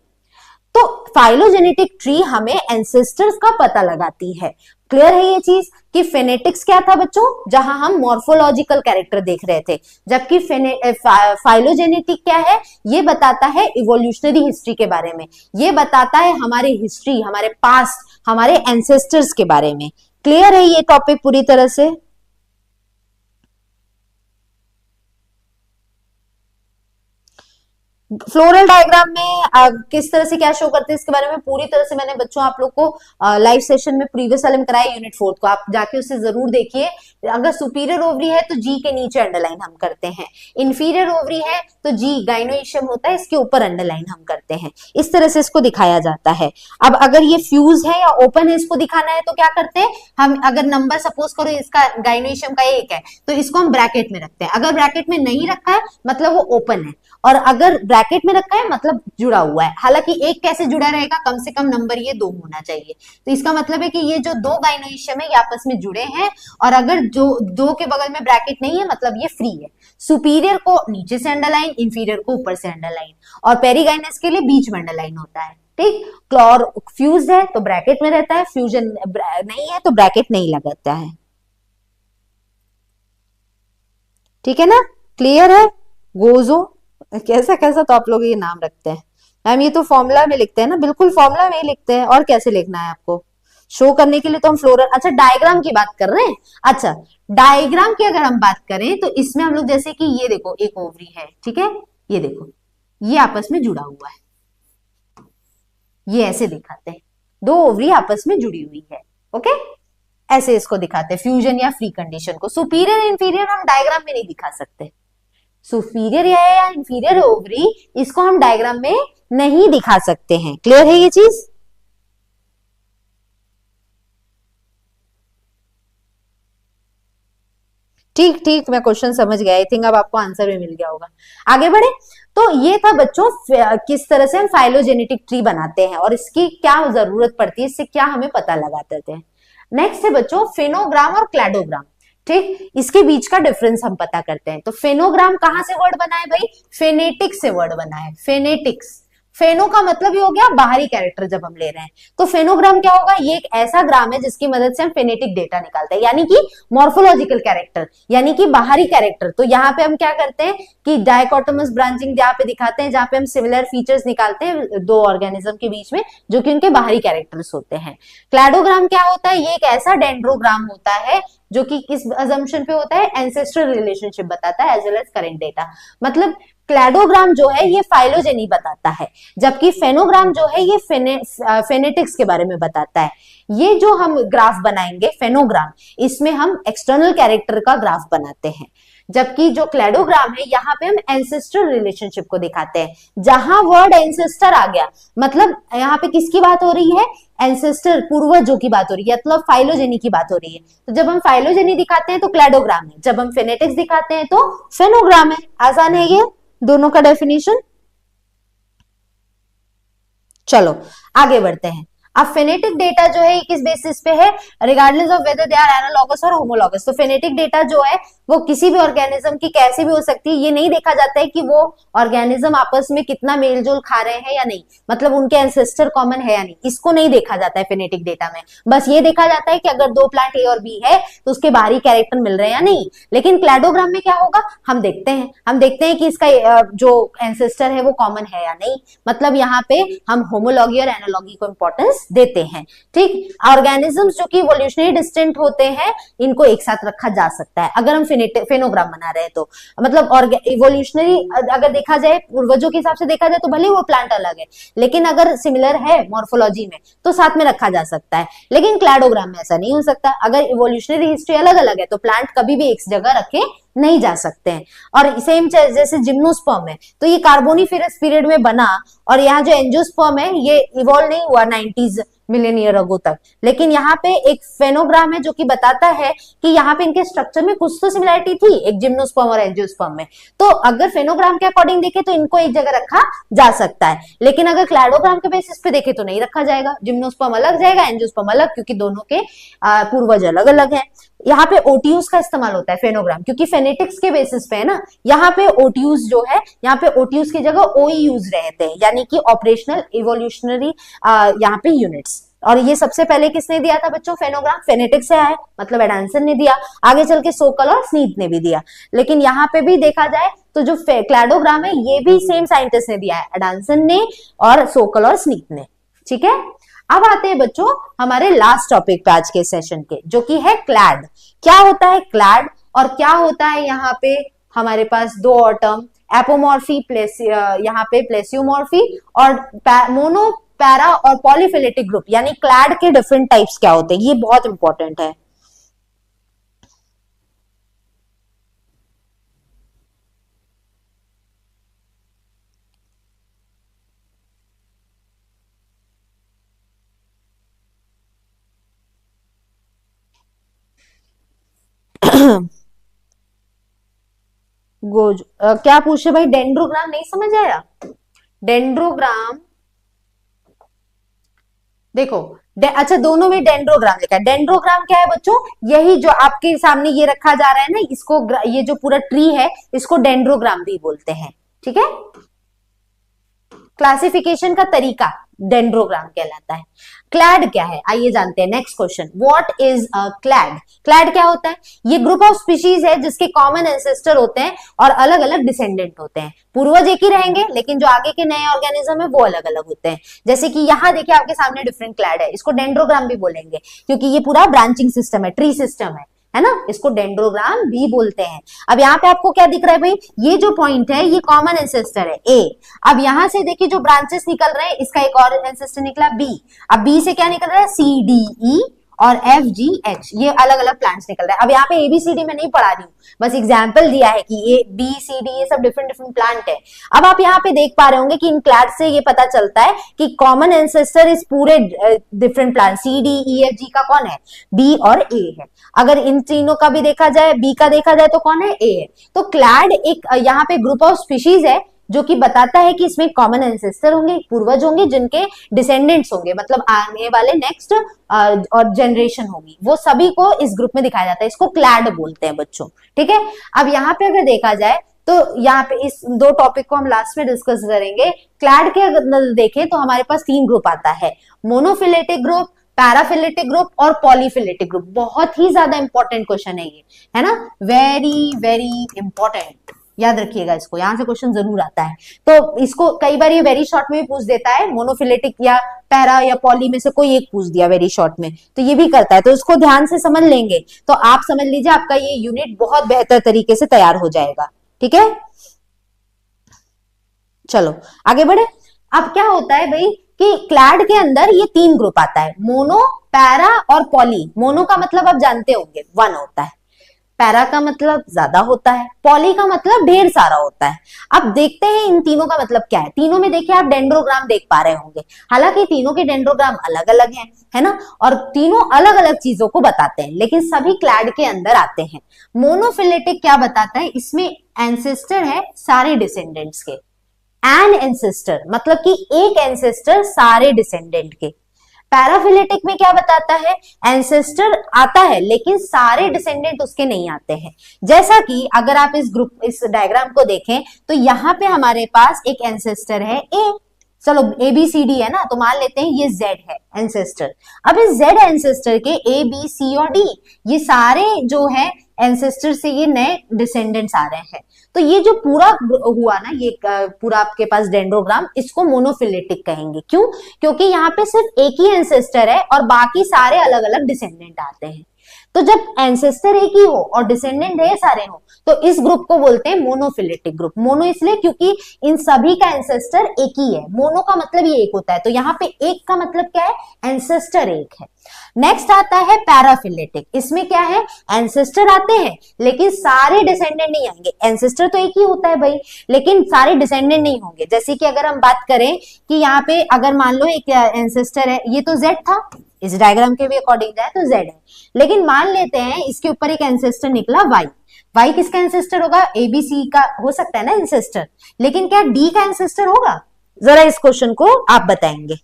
S1: तो फाइलोजेनेटिक ट्री हमें एंसेस्टर्स का पता लगाती है। क्लियर है ये चीज कि फेनेटिक्स क्या था बच्चों, जहां हम मॉर्फोलॉजिकल कैरेक्टर देख रहे थे, जबकि फाइलोजेनेटिक क्या है, ये बताता है इवोल्यूशनरी हिस्ट्री के बारे में, ये बताता है हमारे हिस्ट्री, हमारे पास्ट, हमारे एंसेस्टर्स के बारे में। क्लियर है ये टॉपिक पूरी तरह से? फ्लोरल डायग्राम में किस तरह से क्या शो करते हैं इसके बारे में पूरी तरह से मैंने बच्चों आप लोग को लाइव सेशन में प्रीवियस वाले में कराया, यूनिट 4 को आप जाके उसे जरूर देखिए। अगर सुपीरियर ओवरी है तो जी के नीचे अंडरलाइन हम करते हैं, इंफीरियर ओवरी है तो जी गाइनोइशियम होता है इसके ऊपर अंडरलाइन हम करते हैं। इस तरह से इसको दिखाया जाता है। अब अगर ये फ्यूज है या ओपन है इसको दिखाना है तो क्या करते हैं हम, अगर नंबर सपोज करो इसका गाइनोइशियम का 1 है तो इसको हम ब्रैकेट में रखते हैं, अगर ब्रैकेट में नहीं रखा है मतलब वो ओपन है, और अगर ब्रैकेट में रखा है मतलब जुड़ा हुआ है। हालांकि एक कैसे जुड़ा रहेगा, कम से कम नंबर ये 2 होना चाहिए, तो इसका मतलब है कि ये जो दो गाइनोइशियम है ये आपस में जुड़े हैं, और अगर जो दो के बगल में ब्रैकेट नहीं है मतलब ये फ्री है। सुपीरियर को नीचे से अंडरलाइन, इंफीरियर को ऊपर से अंडरलाइन, और पेरीगाइनस के लिए बीच में अंडरलाइन होता है, ठीक। क्लोर फ्यूज है तो ब्रैकेट में रहता है, फ्यूजन नहीं है तो ब्रैकेट नहीं लगाता है, ठीक है ना। क्लियर है? गोजो कैसा कैसा तो आप लोग ये नाम रखते हैं मैम, ये तो फॉर्मूला में लिखते हैं ना, बिल्कुल फॉर्मूला में ही लिखते हैं, और कैसे लिखना है आपको शो करने के लिए तो हम फ्लोरल। अच्छा डायग्राम की बात कर रहे हैं, अच्छा डायग्राम की अगर हम बात करें तो इसमें हम लोग जैसे कि ये देखो एक ओवरी है, ठीक है, ये देखो ये आपस में जुड़ा हुआ है, ये ऐसे दिखाते हैं, दो ओवरी आपस में जुड़ी हुई है, ओके, ऐसे इसको दिखाते हैं फ्यूजन या फ्री कंडीशन को। सुपीरियर इंफीरियर हम डायग्राम में नहीं दिखा सकते, सुपीरियर या इंफीरियर ओवरी इसको हम डायग्राम में नहीं दिखा सकते हैं। क्लियर है ये चीज? ठीक ठीक, मैं क्वेश्चन समझ गया। आई थिंक अब आपको आंसर भी मिल गया होगा। आगे बढ़े। तो ये था बच्चों किस तरह से हम फाइलोजेनेटिक ट्री बनाते हैं और इसकी क्या जरूरत पड़ती है, इससे क्या हमें पता लगाते थे। नेक्स्ट है बच्चों फेनोग्राम और क्लैडोग्राम। ठीक, इसके बीच का डिफरेंस हम पता करते हैं। तो फेनोग्राम कहां से वर्ड बना है भाई, फेनेटिक्स से वर्ड बना है, फेनेटिक्स। फेनो का मतलब ये हो गया बाहरी कैरेक्टर जब हम ले रहे हैं, तो फेनोग्राम क्या होगा, ये एक ऐसा ग्राम है जिसकी मदद से हम फेनेटिक डेटा निकालते हैं, यानी कि मॉर्फोलॉजिकल कैरेक्टर, यानी कि बाहरी कैरेक्टर। तो यहाँ पे हम क्या करते हैं कि डायकोटोमस ब्रांचिंग जहाँ पे दिखाते हैं, जहाँ पे हम सिमिलर फीचर्स निकालते हैं दो ऑर्गेनिज्म के बीच में, जो कि उनके बाहरी कैरेक्टर्स होते हैं। क्लैडोग्राम क्या होता है, ये एक ऐसा डेंड्रोग्राम होता है जो कि किस अजम्पशन पे होता है, एंसेस्ट्रल रिलेशनशिप बताता है as well as current data. मतलब क्लैडोग्राम जो है ये फाइलोजेनी बताता है, जबकि फेनोग्राम जो है ये फेनेटिक्स के बारे में बताता है। ये जो हम ग्राफ बनाएंगे फेनोग्राम, इसमें हम एक्सटर्नल कैरेक्टर का ग्राफ बनाते हैं, जबकि जो क्लैडोग्राम है यहाँ पे हम एंसेस्ट्रल रिलेशनशिप को दिखाते हैं। जहां वर्ड एंसेस्टर आ गया, मतलब यहाँ पे किसकी बात हो रही है, एंसेस्टर, पूर्वजों की बात हो रही है, मतलब फाइलोजेनी की बात हो रही है। तो जब हम फाइलोजेनी दिखाते हैं तो क्लैडोग्राम है, जब हम फेनेटिक्स दिखाते हैं तो फेनोग्राम है। आसान है ये दोनों का डेफिनेशन। चलो आगे बढ़ते हैं। अब फेनेटिक डेटा जो है किस बेसिस पे है, regardless of whether they are analogous और होमोलॉगस। तो फेनेटिक डेटा जो है वो किसी भी ऑर्गेनिज्म की कैसे भी हो सकती है, ये नहीं देखा जाता है कि वो ऑर्गेनिज्म आपस में कितना मेलजोल खा रहे हैं या नहीं, मतलब उनके एंसेस्टर कॉमन है या नहीं, इसको नहीं देखा जाता है फेनेटिक डेटा में। बस ये देखा जाता है कि अगर दो प्लांट ए और बी है तो उसके बाहरी कैरेक्टर मिल रहे हैं या नहीं। लेकिन क्लैडोग्राम में क्या होगा, हम देखते हैं कि इसका जो एंसेस्टर है वो कॉमन है या नहीं, मतलब यहाँ पे हम होमोलॉगी और एनालॉगी को इंपॉर्टेंस देते हैं। ठीक, ऑर्गेनिजम्स जो कि इवोल्यूशनरी डिस्टेंट होते हैं, इनको एक साथ रखा जा सकता है अगर हम फेनोग्राम बना रहे हैं तो। मतलब इवोल्यूशनरी अगर देखा जाए, पूर्वजों के हिसाब से देखा जाए तो भले वो प्लांट अलग है, लेकिन अगर सिमिलर है मॉर्फोलॉजी में तो साथ में रखा जा सकता है। लेकिन क्लैडोग्राम में ऐसा नहीं हो सकता, अगर इवोल्यूशनरी हिस्ट्री अलग अलग है तो प्लांट कभी भी एक जगह रखे नहीं जा सकते हैं। और सेम जैसे जिम्नोस्पर्म है तो ये कार्बोनिफेरस पीरियड में बना, और यहाँ जो एंजियोस्पर्म है ये इवॉल्व नहीं हुआ 90s मिलियन ईयर अगो तक। लेकिन यहाँ पे एक फेनोग्राम है जो कि बताता है कि यहाँ पे इनके स्ट्रक्चर में कुछ तो सिमिलरिटी थी एक जिम्नोस्पर्म और एंजियोस्पर्म में। तो अगर फेनोग्राम के अकॉर्डिंग देखे तो इनको एक जगह रखा जा सकता है, लेकिन अगर क्लैडोग्राम के बेसिस पे देखे तो नहीं रखा जाएगा। जिम्नोस्पर्म अलग जाएगा, एंजियोस्पर्म अलग, क्योंकि दोनों के पूर्वज अलग अलग है। यहाँ पे ओटीयूज का इस्तेमाल होता है फेनोग्राम, क्योंकि फेनेटिक्स के बेसिस पे है ना। यहाँ पे ओटीयूज जो है, यहाँ पे ओटीयूज की जगह ओईयूज रहते हैं, यानी कि ऑपरेशनल इवोल्यूशनरी यहाँ पे यूनिट्स। और ये सबसे पहले किसने दिया था बच्चों, फेनोग्राम, फेनेटिक्स से आया, मतलब एडांसन ने दिया, आगे चल के सोकल और स्नीथ ने भी दिया। लेकिन यहाँ पे भी देखा जाए तो जो क्लैडोग्राम है ये भी सेम साइंटिस्ट ने दिया है, एडांसन ने और सोकल और स्नीथ ने। ठीक है, अब आते हैं बच्चों हमारे लास्ट टॉपिक पे आज के सेशन के, जो कि है क्लैड। क्या होता है क्लैड और क्या होता है यहाँ पे हमारे पास दो और टर्म, एपोमॉर्फी यहाँ पे प्लेसियोमॉर्फी, और मोनो, पैरा और पॉलीफिलेटिक ग्रुप, यानी क्लैड के डिफरेंट टाइप्स क्या होते हैं, ये बहुत इंपॉर्टेंट है। क्या पूछे भाई, डेंड्रोग्राम नहीं समझ आया? डेंड्रोग्राम देखो अच्छा, दोनों में डेंड्रोग्राम लिखा है। डेंड्रोग्राम क्या है बच्चों, यही जो आपके सामने ये रखा जा रहा है ना, इसको ये जो पूरा ट्री है इसको डेंड्रोग्राम भी बोलते हैं। ठीक है, क्लासिफिकेशन का तरीका डेंड्रोग्राम कहलाता है। क्लैड क्या है आइए जानते हैं। Next question, what is a clad? Clad क्या होता है? ये ग्रुप ऑफ स्पीशीज है जिसके कॉमन एंसेस्टर होते हैं और अलग अलग डिसेंडेंट होते हैं। पूर्वज एक ही रहेंगे लेकिन जो आगे के नए ऑर्गेनिज्म है वो अलग अलग होते हैं। जैसे कि यहाँ देखिए आपके सामने डिफरेंट क्लैड है, इसको डेंड्रोग्राम भी बोलेंगे क्योंकि ये पूरा ब्रांचिंग सिस्टम है, ट्री सिस्टम है ना, इसको डेंड्रोग्राम भी बोलते हैं। अब यहाँ पे आपको क्या दिख रहा है भाई, ये जो पॉइंट है ये कॉमन एंसेस्टर है ए। अब यहां से देखिए जो ब्रांचेस निकल रहे हैं, इसका एक और एंसेस्टर निकला बी। अब बी से क्या निकल रहा है, सी डी ई, और FGH, ये अलग अलग प्लांट्स निकल रहे हैं। अब यहाँ पे ABCD में नहीं पढ़ा रही हूँ, बस एग्जाम्पल दिया है कि ये BCD ये सब डिफरेंट डिफरेंट प्लांट है। अब आप यहाँ पे देख पा रहे होंगे कि इन क्लैड से ये पता चलता है कि कॉमन एंसेस्टर इस पूरे डिफरेंट प्लांट CDEFG का कौन है, B और A है। अगर इन तीनों का भी देखा जाए, B का देखा जाए तो कौन है, A है। तो क्लैड एक यहाँ पे ग्रुप ऑफ स्पीशीज है जो कि बताता है कि इसमें कॉमन एंसेस्टर होंगे, पूर्वज होंगे, जिनके डिसेंडेंट्स होंगे, मतलब आने वाले नेक्स्ट और जनरेशन होगी, वो सभी को इस ग्रुप में दिखाया जाता है। इसको क्लैड बोलते हैं बच्चों, ठीक है। अब यहाँ पे अगर देखा जाए तो यहाँ पे इस दो टॉपिक को हम लास्ट में डिस्कस करेंगे। क्लैड के अगर देखें तो हमारे पास 3 ग्रुप आता है, मोनोफिलेटिक ग्रुप, पैराफिलेटिक ग्रुप और पॉलीफिलेटिक ग्रुप। बहुत ही ज्यादा इंपॉर्टेंट क्वेश्चन है ये, है ना, वेरी वेरी इंपॉर्टेंट, याद रखिएगा इसको, यहां से क्वेश्चन जरूर आता है। तो इसको कई बार ये वेरी शॉर्ट में भी पूछ देता है, मोनोफिलेटिक या पैरा या पॉली में से कोई एक पूछ दिया वेरी शॉर्ट में, तो ये भी करता है। तो इसको ध्यान से समझ लेंगे तो आप समझ लीजिए आपका ये यूनिट बहुत बेहतर तरीके से तैयार हो जाएगा, ठीक है। चलो आगे बढ़े। अब क्या होता है भाई कि क्लैड के अंदर ये 3 ग्रुप आता है, मोनो, पैरा और पॉली। मोनो का मतलब आप जानते होंगे 1 होता है, पैरा का मतलब ज्यादा होता है, पॉली का मतलब ढेर सारा होता है। अब देखते हैं इन तीनों का मतलब क्या है। तीनों में देखिए आप डेंड्रोग्राम देख पा रहे होंगे, हालांकि तीनों के डेंड्रोग्राम अलग अलग हैं, है ना, और तीनों अलग अलग चीजों को बताते हैं, लेकिन सभी क्लैड के अंदर आते हैं। मोनोफिलेटिक क्या बताता है, इसमें एंसेस्टर है सारे डिसेंडेंट्स के, एन एंसेस्टर मतलब कि एक एंसेस्टर सारे डिसेंडेंट के। पैराफिलेटिक में क्या बताता है, एंसेस्टर आता है लेकिन सारे डिसेंडेंट उसके नहीं आते हैं। जैसा कि अगर आप इस डायग्राम को देखें तो यहाँ पे हमारे पास एक एंसेस्टर है ए, चलो ABCD है ना, तो मान लेते हैं ये Z है एंसेस्टर। अब इस Z एंसेस्टर के A B C और D ये सारे जो है एंसेस्टर से ये नए डिसेंडेंट्स आ रहे हैं। तो ये जो पूरा हुआ ना, ये पूरा आपके पास डेंड्रोग्राम, इसको मोनोफिलेटिक कहेंगे। क्यों? क्योंकि यहाँ पे सिर्फ एक ही एंसेस्टर है और बाकी सारे अलग अलग डिसेंडेंट आते हैं। तो जब एंसेस्टर एक ही हो और डिसेंडेंट ढेर सारे हो तो इस ग्रुप को बोलते हैं मोनोफिलेटिक ग्रुप। मोनो इसलिए क्योंकि इन सभी का एंसेस्टर एक ही है, मोनो का मतलब ये एक होता है, तो यहाँ पे एक का मतलब क्या है, एंसेस्टर एक है। नेक्स्ट आता है पैराफिलेटिक, इसमें क्या है, एंसेस्टर आते हैं लेकिन सारे डिसेंडेंट नहीं आएंगे। एंसेस्टर तो एक ही होता है भाई, लेकिन सारे डिसेंडेंट नहीं होंगे। जैसे कि अगर हम बात करें कि यहाँ पे अगर मान लो एक एंसेस्टर है, ये तो Z था, इस डायग्राम के भी अकॉर्डिंग जाए तो Z है, लेकिन मान लेते हैं इसके ऊपर एक एंसेस्टर निकला Y किसका एंसेस्टर होगा, ABC का हो सकता है ना एंसेस्टर, लेकिन क्या D का एंसेस्टर होगा? जरा इस क्वेश्चन को आप बताएंगे,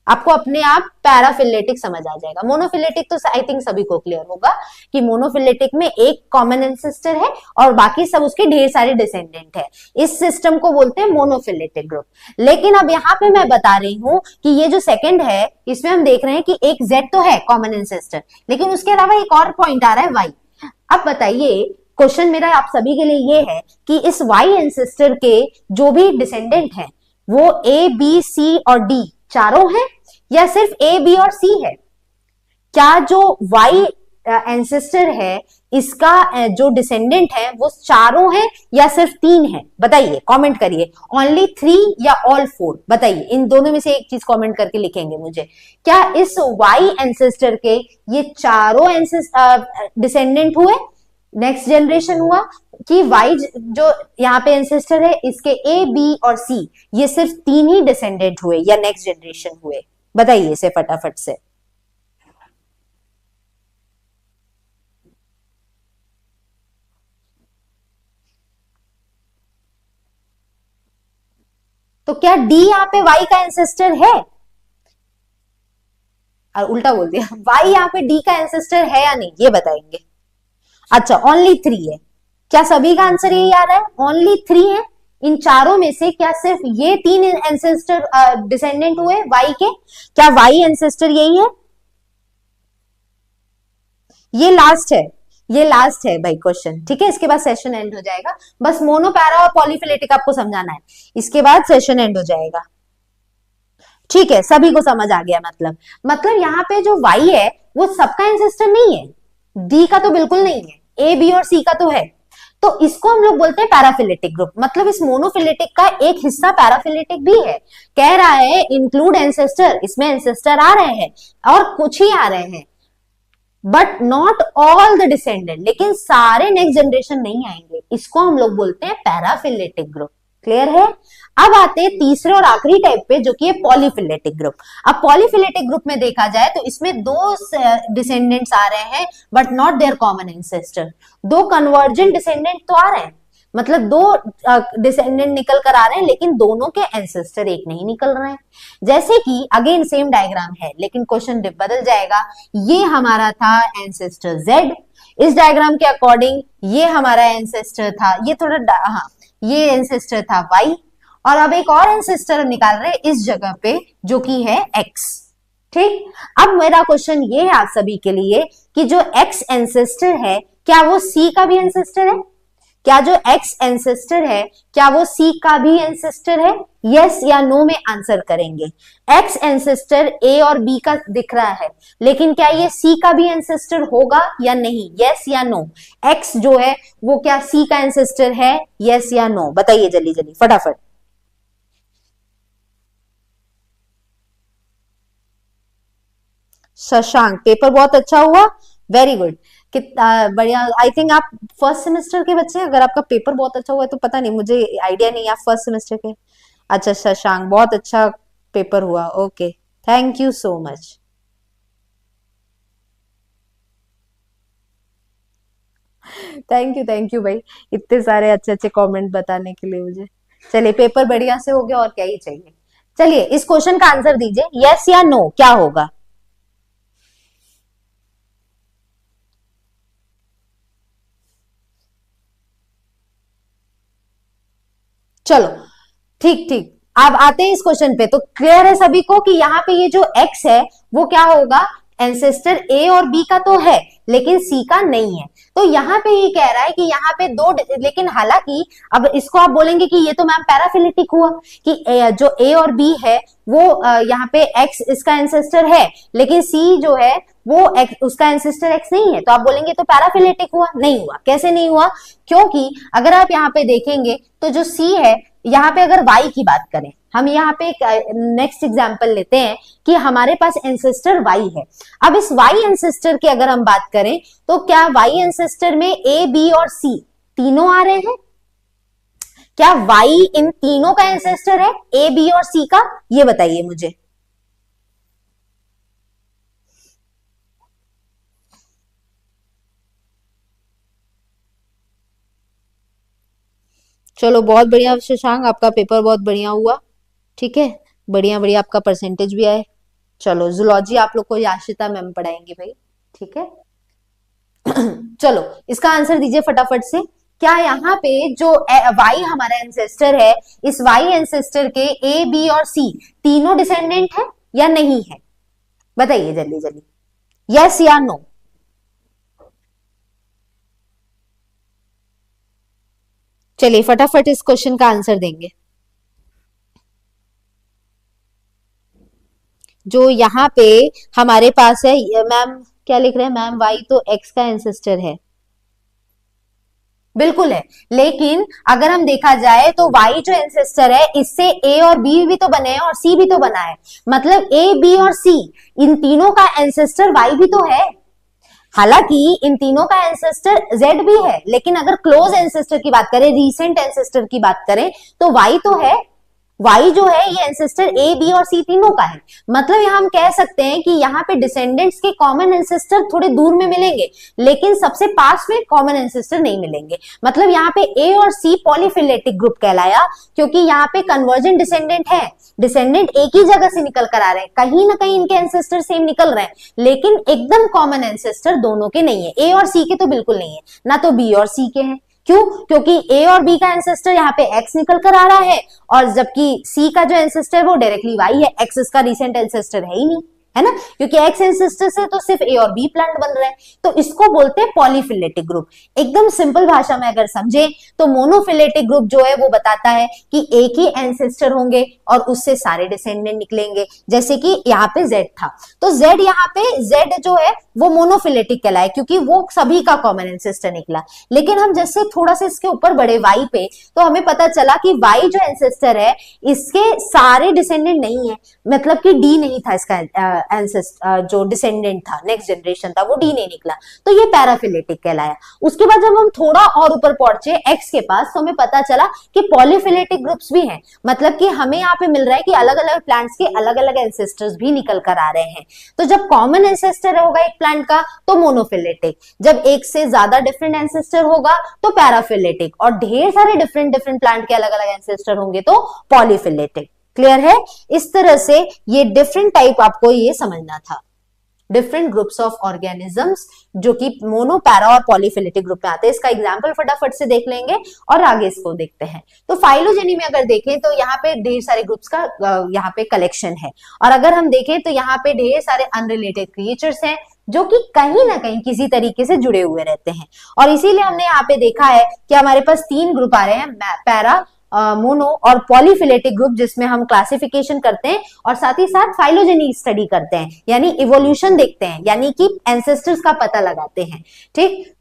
S1: आपको अपने आप पैराफिलेटिक समझ आ जाएगा। मोनोफिलेटिक तो आई थिंक सभी को क्लियर होगा कि मोनोफिलेटिक में एक कॉमन एंसेस्टर है और बाकी सब उसके ढेर सारे डिसेंडेंट है। इस सिस्टम को बोलते हैं मोनोफिलेटिक ग्रुप। लेकिन अब यहाँ पे मैं बता रही हूं कि ये जो सेकंड है इसमें हम देख रहे हैं कि एक Z तो है कॉमन एंसेस्टर, लेकिन उसके अलावा एक और पॉइंट आ रहा है Y। अब बताइए, क्वेश्चन मेरा आप सभी के लिए ये है कि इस Y एंसेस्टर के जो भी डिसेंडेंट है वो A B C और D चारों हैं या सिर्फ A B और C है? क्या जो Y एंसेस्टर है इसका जो डिसेंडेंट है वो चारों हैं या सिर्फ 3 है? बताइए, कमेंट करिए, ओनली 3 या ऑल 4, बताइए। इन दोनों में से एक चीज कमेंट करके लिखेंगे मुझे। क्या इस Y एंसेस्टर के ये चारों डिसेंडेंट हुए, नेक्स्ट जनरेशन हुआ, कि Y जो यहाँ पे एंसेस्टर है इसके A B और C ये सिर्फ 3 ही डिसेंडेंट हुए या नेक्स्ट जनरेशन हुए? बताइए इसे फटाफट से। तो क्या D यहाँ पे Y का एंसेस्टर है? और उल्टा बोल दिया, Y यहाँ पे D का एंसेस्टर है या नहीं, ये बताएंगे। अच्छा, ओनली 3 है। क्या सभी का आंसर यही आ रहा है, ओनली 3 है? इन चारों में से क्या सिर्फ ये 3 एंसेस्टर डिसेंडेंट हुए Y के? क्या Y एंसेस्टर यही है? ये लास्ट है भाई क्वेश्चन, ठीक है। इसके बाद सेशन एंड हो जाएगा। बस मोनो, पैरा और पॉलीफिलेटिक आपको समझाना है, इसके बाद सेशन एंड हो जाएगा, ठीक है। सभी को समझ आ गया? मतलब यहाँ पे जो Y है वो सबका एंसेस्टर नहीं है, D का तो बिल्कुल नहीं है, A B और C का तो है। तो इसको हम लोग बोलते हैं पैराफिलेटिक ग्रुप। मतलब इस मोनोफिलेटिक का एक हिस्सा पैराफिलेटिक भी है। कह रहा है इंक्लूड एंसेस्टर, इसमें एंसेस्टर आ रहे हैं और कुछ ही आ रहे हैं, but not all the descendant, लेकिन सारे नेक्स्ट जनरेशन नहीं आएंगे, इसको हम लोग बोलते हैं पैराफिलेटिक ग्रुप। क्लियर है? अब आते हैं तीसरे और आखिरी टाइप पे, जो कि है पॉलीफिलेटिक ग्रुप। अब पॉलीफिलेटिक ग्रुप में देखा जाए तो इसमें दो डिसेंडेंट्स आ रहे हैं but not their common ancestor. दो कन्वर्जेंट डिसेंडेंट तो आ रहे हैं, मतलब दो डिसेंडेंट निकल कर आ रहे हैं, लेकिन दोनों के एंसेस्टर एक नहीं निकल रहे हैं। जैसे कि अगेन सेम डायग्राम है, लेकिन क्वेश्चन बदल जाएगा। ये हमारा था एंसेस्टर Z, इस डायग्राम के अकॉर्डिंग ये हमारा एंसेस्टर था, ये थोड़ा हाँ, ये एंसेस्टर था Y, और अब एक और एंसेस्टर निकाल रहे हैं इस जगह पे, जो कि है X। ठीक, अब मेरा क्वेश्चन ये है आप सभी के लिए कि जो X एंसेस्टर है, क्या वो C का भी एंसेस्टर है? क्या जो X एंसेस्टर है, क्या वो C का भी एंसेस्टर है? यस या नो में आंसर करेंगे। X एंसेस्टर A और B का दिख रहा है, लेकिन क्या ये C का भी एंसेस्टर होगा या नहीं? यस या नो? X जो है वो क्या C का एंसेस्टर है? यस या नो? बताइए जल्दी जल्दी फटाफट। शशांक, पेपर बहुत अच्छा हुआ, वेरी गुड, कितना बढ़िया। आई थिंक आप फर्स्ट सेमेस्टर के बच्चे हैं, अगर आपका पेपर बहुत अच्छा हुआ है तो पता नहीं, मुझे आइडिया नहीं, आप फर्स्ट सेमेस्टर के। अच्छा शशांक, बहुत अच्छा पेपर हुआ, okay, thank you so much. Thank you भाई, इतने सारे अच्छे अच्छे कमेंट बताने के लिए मुझे। चलिए, पेपर बढ़िया से हो गया, और क्या ही चाहिए। चलिए, इस क्वेश्चन का आंसर दीजिए, यस या नो, क्या होगा? चलो ठीक ठीक, अब आते हैं इस क्वेश्चन पे। तो क्लियर है सभी को कि यहाँ पे ये जो x है वो क्या होगा? एंसेस्टर A और B का तो है, लेकिन C का नहीं है। तो यहाँ पे ये कह रहा है कि यहाँ पे दो, लेकिन हालांकि अब इसको आप बोलेंगे कि ये तो मैम पैराफिलिटिक हुआ, कि जो A और B है वो यहाँ पे X इसका एंसेस्टर है, लेकिन C जो है वो X, उसका एंसेस्टर X नहीं है। तो आप बोलेंगे तो पैराफिलिटिक हुआ? नहीं हुआ। कैसे नहीं हुआ? क्योंकि अगर आप यहाँ पे देखेंगे तो जो C है, यहाँ पे अगर Y की बात करें, हम यहाँ पे एक नेक्स्ट एग्जांपल लेते हैं कि हमारे पास एंसेस्टर Y है। अब इस Y एंसेस्टर की अगर हम बात करें तो क्या Y एंसेस्टर में A, B और C तीनों आ रहे हैं? क्या Y इन तीनों का एंसेस्टर है, A, B और C का? ये बताइए मुझे। चलो बहुत बढ़िया शशांक, आपका पेपर बहुत बढ़िया हुआ। ठीक है, बढ़िया बढ़िया, आपका परसेंटेज भी आए। चलो, जूलॉजी आप लोग को याशिता मैम पढ़ाएंगे भाई। ठीक है चलो, इसका आंसर दीजिए फटाफट से। क्या यहाँ पे जो Y हमारा एंसेस्टर है, इस Y एंसेस्टर के A, B और C तीनों डिसेंडेंट है या नहीं है? बताइए जल्दी जल्दी, यस या नो? चलिए फटाफट इस क्वेश्चन का आंसर देंगे। जो यहाँ पे हमारे पास है, मैम क्या लिख रहे हैं मैम? Y तो X का एंसेस्टर है, बिल्कुल है, लेकिन अगर हम देखा जाए तो Y जो एंसेस्टर है, इससे A और B भी तो बने हैं और C भी तो बना है, मतलब A, B और C इन तीनों का एंसेस्टर Y भी तो है। हालांकि इन तीनों का एंसेस्टर Z भी है, लेकिन अगर क्लोज एंसेस्टर की बात करें, रीसेंट एंसेस्टर की बात करें, तो Y तो है। Y जो है ये एंसेस्टर A, B और C तीनों का है। मतलब यहां हम कह सकते हैं कि यहाँ पे डिसेंडेंट्स के कॉमन एंसेस्टर थोड़े दूर में मिलेंगे, लेकिन सबसे पास में कॉमन एंसेस्टर नहीं मिलेंगे। मतलब यहाँ पे A और C पॉलीफिलेटिक ग्रुप कहलाया, क्योंकि यहाँ पे कन्वर्जेंट डिसेंडेंट है, डिसेंडेंट एक ही जगह से निकल कर आ रहे हैं, कहीं ना कहीं इनके एंसेस्टर सेम निकल रहे हैं, लेकिन एकदम कॉमन एंसेस्टर दोनों के नहीं है। A और C के तो बिल्कुल नहीं है, ना तो B और C के हैं। क्यों? क्योंकि A और B का एंसेस्टर यहाँ पे X निकल कर आ रहा है, और जबकि C का जो एंसेस्टर है वो डायरेक्टली Y है, X इसका रिसेंट एंसेस्टर है ही नहीं, है ना, क्योंकि X एंसेस्टर से तो सिर्फ A और B प्लांट बन रहे हैं। तो इसको बोलते हैं पॉलीफिलेटिक ग्रुप। एकदम सिंपल भाषा में अगर समझे तो मोनोफिलेटिक ग्रुप जो है वो बताता है कि एक ही एंसेस्टर होंगे और उससे सारे डिसेंडेंट निकलेंगे, जैसे कि यहाँ पे Z था, तो Z यहाँ पे Z जो है वो मोनोफिलेटिक कहलाए, क्योंकि वो सभी का कॉमन एंसेस्टर निकला। लेकिन हम जैसे थोड़ा सा इसके ऊपर बढ़े Y पे, तो हमें पता चला कि Y जो एंसेस्टर है इसके सारे डिसेंडेंट नहीं है, मतलब कि D नहीं था इसका जो डिसेंडेंट था, नेक्स्ट जनरेशन था, वो डी नहीं निकला, तो ये पैराफिलेटिक कहलाया। उसके बाद जब हम थोड़ा और ऊपर पहुंचे एक्स के पास, तो हमें पता चला कि पॉलीफिलेटिक ग्रुप्स भी हैं, मतलब कि हमें यहाँ पे मिल रहा है कि अलग अलग प्लांट्स के अलग अलग एंसेस्टर्स भी निकल कर आ रहे हैं। तो जब कॉमन एंसेस्टर होगा एक प्लांट का तो मोनोफिलेटिक, जब एक से ज्यादा डिफरेंट एंसेस्टर होगा तो पैराफिलेटिक, और ढेर सारे डिफरेंट डिफरेंट प्लांट के अलग अलग एंसेस्टर होंगे तो पॉलीफिलेटिक। क्लियर है? इस तरह से ये डिफरेंट टाइप आपको ये समझना था, डिफरेंट ग्रुप्स ऑफ ऑर्गेनिजम्स जो कि मोनो, पैरा और पॉलीफिलेटिक ग्रुप में आते हैं। इसका एग्जांपल फटाफट से देख लेंगे और आगे इसको देखते हैं। तो फाइलोजेनी में अगर देखें तो यहाँ पे ढेर सारे ग्रुप्स का यहाँ पे कलेक्शन है, और अगर हम देखें तो यहाँ पे ढेर सारे अनरिलेटेड क्रिएचर्स हैं जो कि कहीं ना कहीं किसी तरीके से जुड़े हुए रहते हैं, और इसीलिए हमने यहाँ पे देखा है कि हमारे पास 3 ग्रुप आ रहे हैं, पैरा, मोनो और पॉलीफिलेटिक ग्रुप, जिसमें हम क्लासिफिकेशन करते हैं और साथ ही साथ फाइलोजेनी स्टडी करते हैं, यानी इवोल्यूशन देखते हैं, यानी कि एंसेस्टर्स का पता लगाते हैं। ठीक,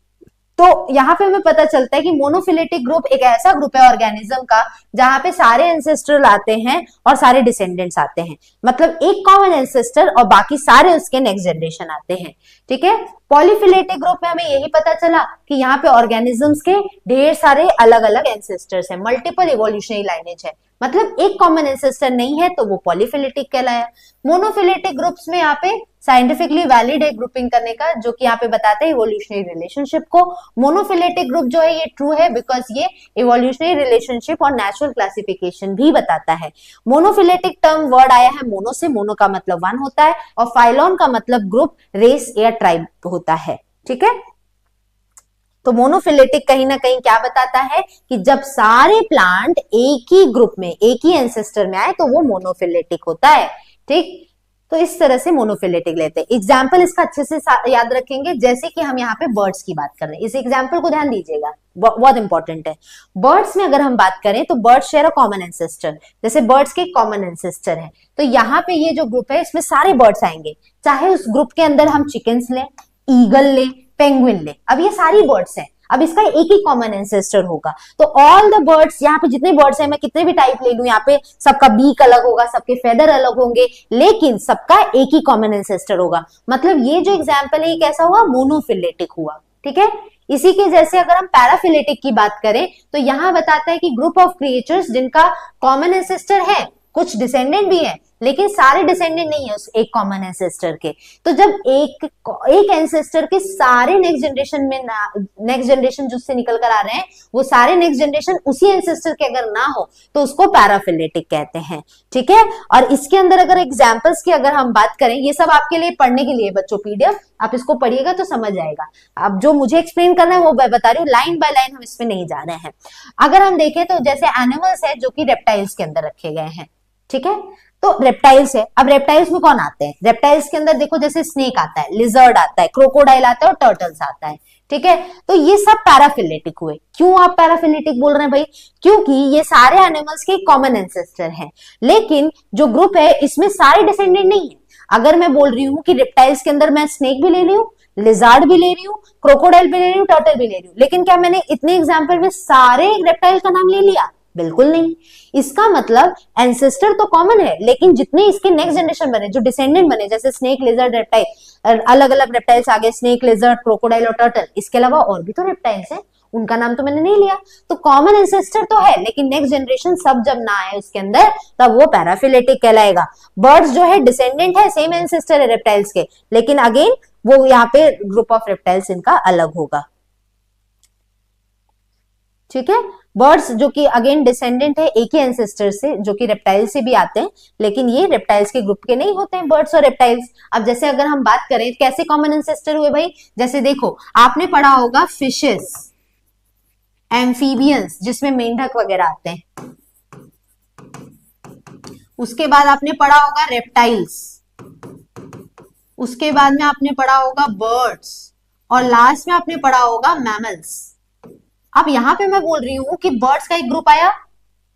S1: तो यहाँ पे हमें पता चलता है कि मोनोफिलेटिक ग्रुप एक ऐसा ग्रुप है ऑर्गेनिज्म का जहां पे सारे एंसेस्टर आते हैं और सारे डिसेंडेंट्स आते हैं, मतलब एक कॉमन एंसेस्टर और बाकी सारे उसके नेक्स्ट जनरेशन आते हैं। ठीक है, पॉलीफिलेटिक ग्रुप में हमें यही पता चला कि यहाँ पे ऑर्गेनिजम्स के ढेर सारे अलग अलग एंसेस्टर्स हैं, मल्टीपल इवोल्यूशनरी लाइनेज है, मतलब एक कॉमन एंसेस्टर नहीं है तो वो पॉलीफिलेटिक कहलाया। मोनोफिलेटिक ग्रुप्स में यहाँ पे साइंटिफिकली वैलिड है ग्रुपिंग करने का, जो कि यहाँ पे बताते हैं इवोल्यूशनरी रिलेशनशिप को। मोनोफिलेटिक ग्रुप जो है ये ट्रू है बिकॉज ये इवोल्यूशनरी रिलेशनशिप और नेचुरल क्लासिफिकेशन भी बताता है। मोनोफिलेटिक टर्म वर्ड आया है मोनो से, मोनो का मतलब 1 होता है और फाइलॉन का मतलब ग्रुप, रेस या ट्राइब होता है। ठीक है, तो मोनोफिलेटिक कहीं ना कहीं क्या बताता है कि जब सारे प्लांट एक ही ग्रुप में, एक ही एंसेस्टर में आए तो वो मोनोफिलेटिक होता है। ठीक, तो इस तरह से मोनोफिलेटिक लेते हैं। एग्जाम्पल इसका अच्छे से याद रखेंगे, जैसे कि हम यहाँ पे बर्ड्स की बात कर रहे हैं, इस एग्जाम्पल को ध्यान दीजिएगा, बहुत इंपॉर्टेंट है। बर्ड्स में अगर हम बात करें तो birds share a common ancestor, जैसे बर्ड्स के कॉमन एंसेस्टर है, तो यहाँ पे ये जो ग्रुप है इसमें सारे बर्ड्स आएंगे, चाहे उस ग्रुप के अंदर हम चिकन्स लें, ईगल लें, पेंगुइन ले, अब ये सारी बर्ड्स हैं, अब इसका एक ही कॉमन एंसेस्टर होगा। तो ऑल द बर्ड्स, यहाँ पे जितने बर्ड्स हैं, मैं कितने भी टाइप ले लूं, यहाँ पे सबका बीक अलग होगा, सबके फेदर अलग होंगे, लेकिन सबका एक ही कॉमन एंसेस्टर होगा। मतलब ये जो एग्जाम्पल है ये कैसा हुआ, मोनोफिलेटिक हुआ। ठीक है, इसी के जैसे अगर हम पैराफिलेटिक की बात करें तो यहां बताता है कि ग्रुप ऑफ क्रिएचर्स जिनका कॉमन एंसेस्टर है, कुछ डिसेंडेंट भी है लेकिन सारे डिसेंडेंट नहीं है उस एक कॉमन एंसेस्टर के। तो जब एक एंसेस्टर के सारे नेक्स्ट जनरेशन में, नेक्स्ट जनरेशन जिससे निकल कर आ रहे हैं वो सारे नेक्स्ट जनरेशन उसी एंसेस्टर के अगर ना हो तो उसको पैराफिलेटिक कहते हैं। ठीक है, और इसके अंदर अगर एग्जांपल्स की अगर हम बात करें, ये सब आपके लिए पढ़ने के लिए बच्चों पीडीएफ, आप इसको पढ़िएगा तो समझ आएगा। अब जो मुझे एक्सप्लेन करना है वो मैं बता रही हूँ, लाइन बाय लाइन हम इसमें नहीं जा रहे हैं। अगर हम देखें तो जैसे एनिमल्स है जो कि रेप्टाइल्स के अंदर रखे गए हैं। ठीक है, तो रेप्टाइल्स है, अब रेप्टाइल्स में कौन आते हैं, रेप्टाइल्स के अंदर देखो जैसे स्नेक आता है, लिजर्ड आता है, क्रोकोडाइल आता है और टर्टल्स आता है। ठीक है, तो ये सब पैराफिलेटिक हुए। क्यों आप पैराफिलेटिक बोल रहे हैं भाई, क्योंकि ये सारे एनिमल्स के कॉमन एंसेस्टर हैं, लेकिन जो ग्रुप है इसमें सारे डिसेंडेंट नहीं है। अगर मैं बोल रही हूँ कि रेप्टाइल्स के अंदर मैं स्नेक भी ले रही हूँ, लिजार्ड भी ले रही हूँ, क्रोकोडाइल भी ले रही हूँ, टर्टल भी ले रही हूँ, लेकिन क्या मैंने इतने एग्जाम्पल में सारे रेप्टाइल का नाम ले लिया, बिल्कुल नहीं। इसका मतलब एंसेस्टर तो कॉमन है, लेकिन जितने इसके नेक्स्ट जनरेशन बने, जो डिसेंडेंट बने, जैसे स्नेक, लिजर्ड, रेप्टाइल, अलग अलग रेप्टाइल्स आ गए, स्नेक, लिजर्ड, क्रोकोडाइल और टर्टल, इसके अलावा और भी तो रेप्टाइल्स हैं, उनका नाम तो मैंने नहीं लिया। तो कॉमन एंसेस्टर तो है, लेकिन नेक्स्ट जनरेशन सब जब ना आए उसके अंदर तब वो पैराफिलेटिक कहलाएगा। बर्ड्स जो है डिसेंडेंट है, सेम एंसेस्टर है रेप्टाइल्स के, लेकिन अगेन वो यहाँ पे ग्रुप ऑफ रेप्टाइल्स इनका अलग होगा। ठीक है, बर्ड्स जो कि अगेन डिसेंडेंट है एक ही एंसेस्टर से, जो कि रेप्टाइल से भी आते हैं, लेकिन ये रेप्टाइल्स के ग्रुप के नहीं होते हैं, बर्ड्स और रेप्टाइल्स। अब जैसे अगर हम बात करें कैसे कॉमन एंसेस्टर हुए भाई, जैसे देखो आपने पढ़ा होगा फिशेस, एम्फीबियंस जिसमें मेंढक वगैरह आते हैं, उसके बाद आपने पढ़ा होगा रेप्टाइल्स, उसके बाद में आपने पढ़ा होगा बर्ड्स, और लास्ट में आपने पढ़ा होगा मैमल्स। अब यहां पे मैं बोल रही हूं कि बर्ड्स का एक ग्रुप आया,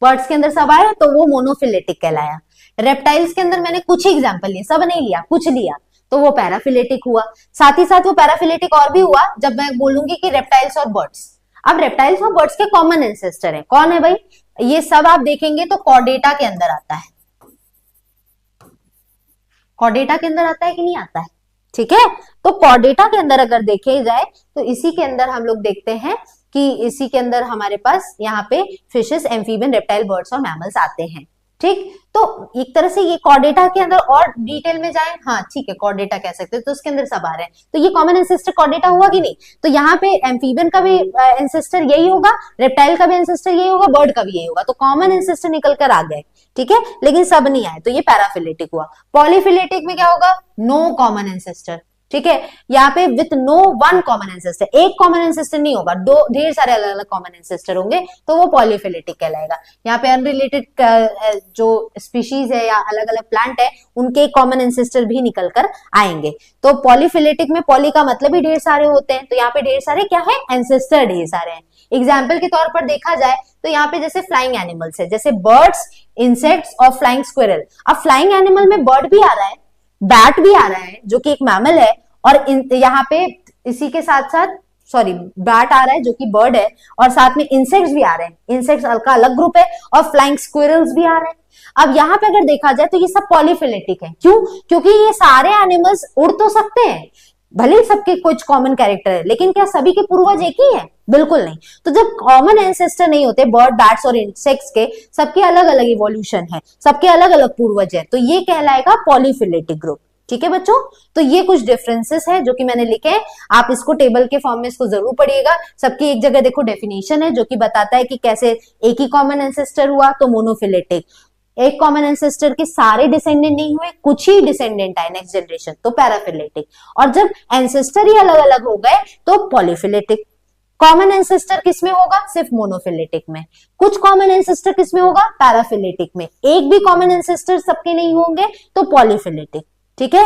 S1: बर्ड्स के अंदर सब आया तो वो मोनोफिलेटिक कहलाया। रेप्टाइल्स के अंदर मैंने कुछ ही एग्जांपल लिए, सब नहीं लिया, कुछ लिया, तो वो पैराफिलेटिक हुआ। साथ ही साथ वो पैराफिलेटिक और भी हुआ जब मैं बोलूंगी कि रेप्टाइल्स और बर्ड्स। अब रेप्टाइल्स और बर्ड्स के कॉमन एंसेस्टर है, कौन है भाई, ये सब आप देखेंगे तो कॉर्डेटा के अंदर आता है। कॉर्डेटा के अंदर आता है कि नहीं आता है? ठीक है, तो कॉर्डेटा के अंदर अगर देखे जाए तो इसी के अंदर हम लोग देखते हैं कि इसी के अंदर हमारे पास यहाँ पे फिशेस, एम्फीबियन, रेप्टाइल, बर्ड्स और मैमल्स आते हैं। ठीक, तो एक तरह से ये कॉर्डेटा के अंदर और डिटेल में जाए, हाँ ठीक है, कॉर्डेटा कह सकते हैं, तो उसके अंदर सब आ रहे हैं, तो ये कॉमन एंसेस्टर कॉर्डेटा हुआ कि नहीं? तो यहाँ पे एम्फीबियन का भी एंसेस्टर यही होगा, रेप्टाइल का भी एंसेस्टर यही होगा, बर्ड का भी यही होगा, तो कॉमन एंसेस्टर निकल कर आ गए। ठीक है, लेकिन सब नहीं आए, तो ये पैराफिलेटिक हुआ। पॉलीफिलेटिक में क्या होगा? No common ancestor. ठीक है, यहाँ पे with no one common ancestor, एक कॉमन एंसेस्टर नहीं होगा, दो ढेर सारे अलग अलग कॉमन एंसेस्टर होंगे, तो वो पॉलीफिलेटिक कहलाएगा। यहाँ पे अनरिलेटेड जो स्पीशीज है या अलग अलग प्लांट है उनके कॉमन एंसेस्टर भी निकल कर आएंगे। तो पॉलीफिलेटिक में पॉली का मतलब ही ढेर सारे होते हैं, तो यहाँ पे ढेर सारे क्या है? एंसेस्टर ढेर सारे हैं। एग्जाम्पल के तौर पर देखा जाए तो यहाँ पे जैसे फ्लाइंग एनिमल्स है, जैसे बर्ड्स, इंसेक्ट्स और फ्लाइंग स्क्विरल। अब फ्लाइंग एनिमल में बर्ड भी आ रहा है, बैट भी आ रहा है जो कि एक मैमल है, और यहाँ पे इसी के साथ साथ बैट आ रहा है जो कि बर्ड है, और साथ में इंसेक्ट्स भी आ रहे हैं, इंसेक्ट्स का अलग ग्रुप है, और फ्लाइंग स्क्विरल्स भी आ रहे हैं। अब यहाँ पे अगर देखा जाए तो ये सब पॉलीफिलेटिक है। क्यों? क्योंकि ये सारे एनिमल्स उड़ तो सकते हैं, भले सबके कुछ कॉमन कैरेक्टर है, लेकिन क्या सभी के पूर्वज एक ही है? बिल्कुल नहीं। तो जब कॉमन एंसेस्टर नहीं होते बर्ड, बैट्स और इंसेक्ट्स के, सबके अलग अलग इवोल्यूशन है, सबके अलग अलग पूर्वज है, तो ये कहलाएगा पॉलीफिलेटिक ग्रुप। ठीक है बच्चों, तो ये कुछ डिफरेंसेस है जो कि मैंने लिखे हैं, आप इसको टेबल के फॉर्म में इसको जरूर पढ़िएगा। सबकी एक जगह देखो डेफिनेशन है जो कि बताता है कि कैसे एक ही कॉमन एंसेस्टर हुआ, तो मोनोफिलेटिक। एक कॉमन एंसेस्टर के सारे डिसेंडेंट नहीं हुए, कुछ ही डिसेंडेंट आए नेक्स्ट जनरेशन, तो पैराफिलेटिक। और जब एंसेस्टर ही अलग अलग हो गए तो पॉलीफिलेटिक। कॉमन एंसेस्टर किसमें होगा? सिर्फ मोनोफिलेटिक में। कुछ कॉमन एंसेस्टर किसमें होगा? पैराफिलेटिक में। एक भी कॉमन एंसेस्टर सबके नहीं होंगे तो पॉलीफिलेटिक। ठीक है,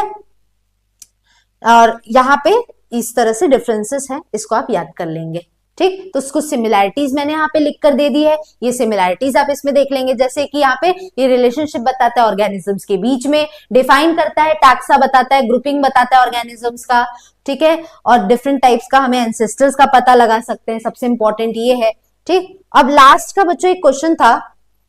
S1: और यहाँ पे इस तरह से डिफरेंसेस हैं, इसको आप याद कर लेंगे। ठीक, तो उसको सिमिलैरिटीज मैंने यहाँ पे लिख कर दे दी है, ये सिमिलैरिटीज आप इसमें देख लेंगे। जैसे कि यहाँ पे ये रिलेशनशिप बताता है ऑर्गेनिजम्स के बीच में, डिफाइन करता है, टैक्सा बताता है, ग्रुपिंग बताता है ऑर्गेनिजम्स का। ठीक है, और डिफरेंट टाइप्स का हमें एंसेस्टर्स का पता लगा सकते हैं, सबसे इंपॉर्टेंट ये है। ठीक, अब लास्ट का बच्चों एक क्वेश्चन था,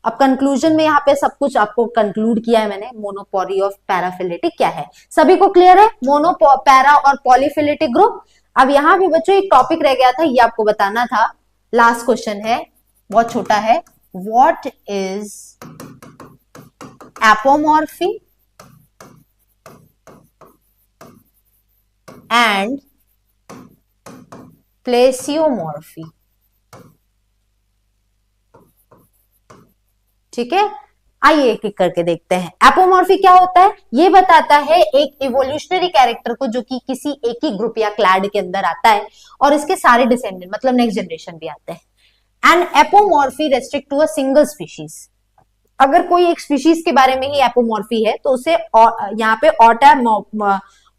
S1: अब कंक्लूजन में यहाँ पे सब कुछ आपको कंक्लूड किया है मैंने। मोनोपोरी ऑफ पैराफिलेटिक क्या है, सभी को क्लियर है? मोनो, पैरा और पॉलीफिलेटिक ग्रुप। अब यहाँ भी बच्चों एक टॉपिक रह गया था, ये आपको बताना था। लास्ट क्वेश्चन है, बहुत छोटा है। What is apomorphy and plesiomorphy? ठीक है, आइए एक एक करके देखते हैं। एपोमॉर्फी क्या होता है? ये बताता है एक इवोल्यूशनरी कैरेक्टर को जो कि किसी एक ही ग्रुप या क्लैड के अंदर आता है और इसके सारे डिसेंडेंट मतलब नेक्स्ट जनरेशन भी आते हैं। And apomorphy restrict to a single species. अगर कोई एक स्पीशीज के बारे में ही एपोमॉर्फी है तो उसे यहाँ पे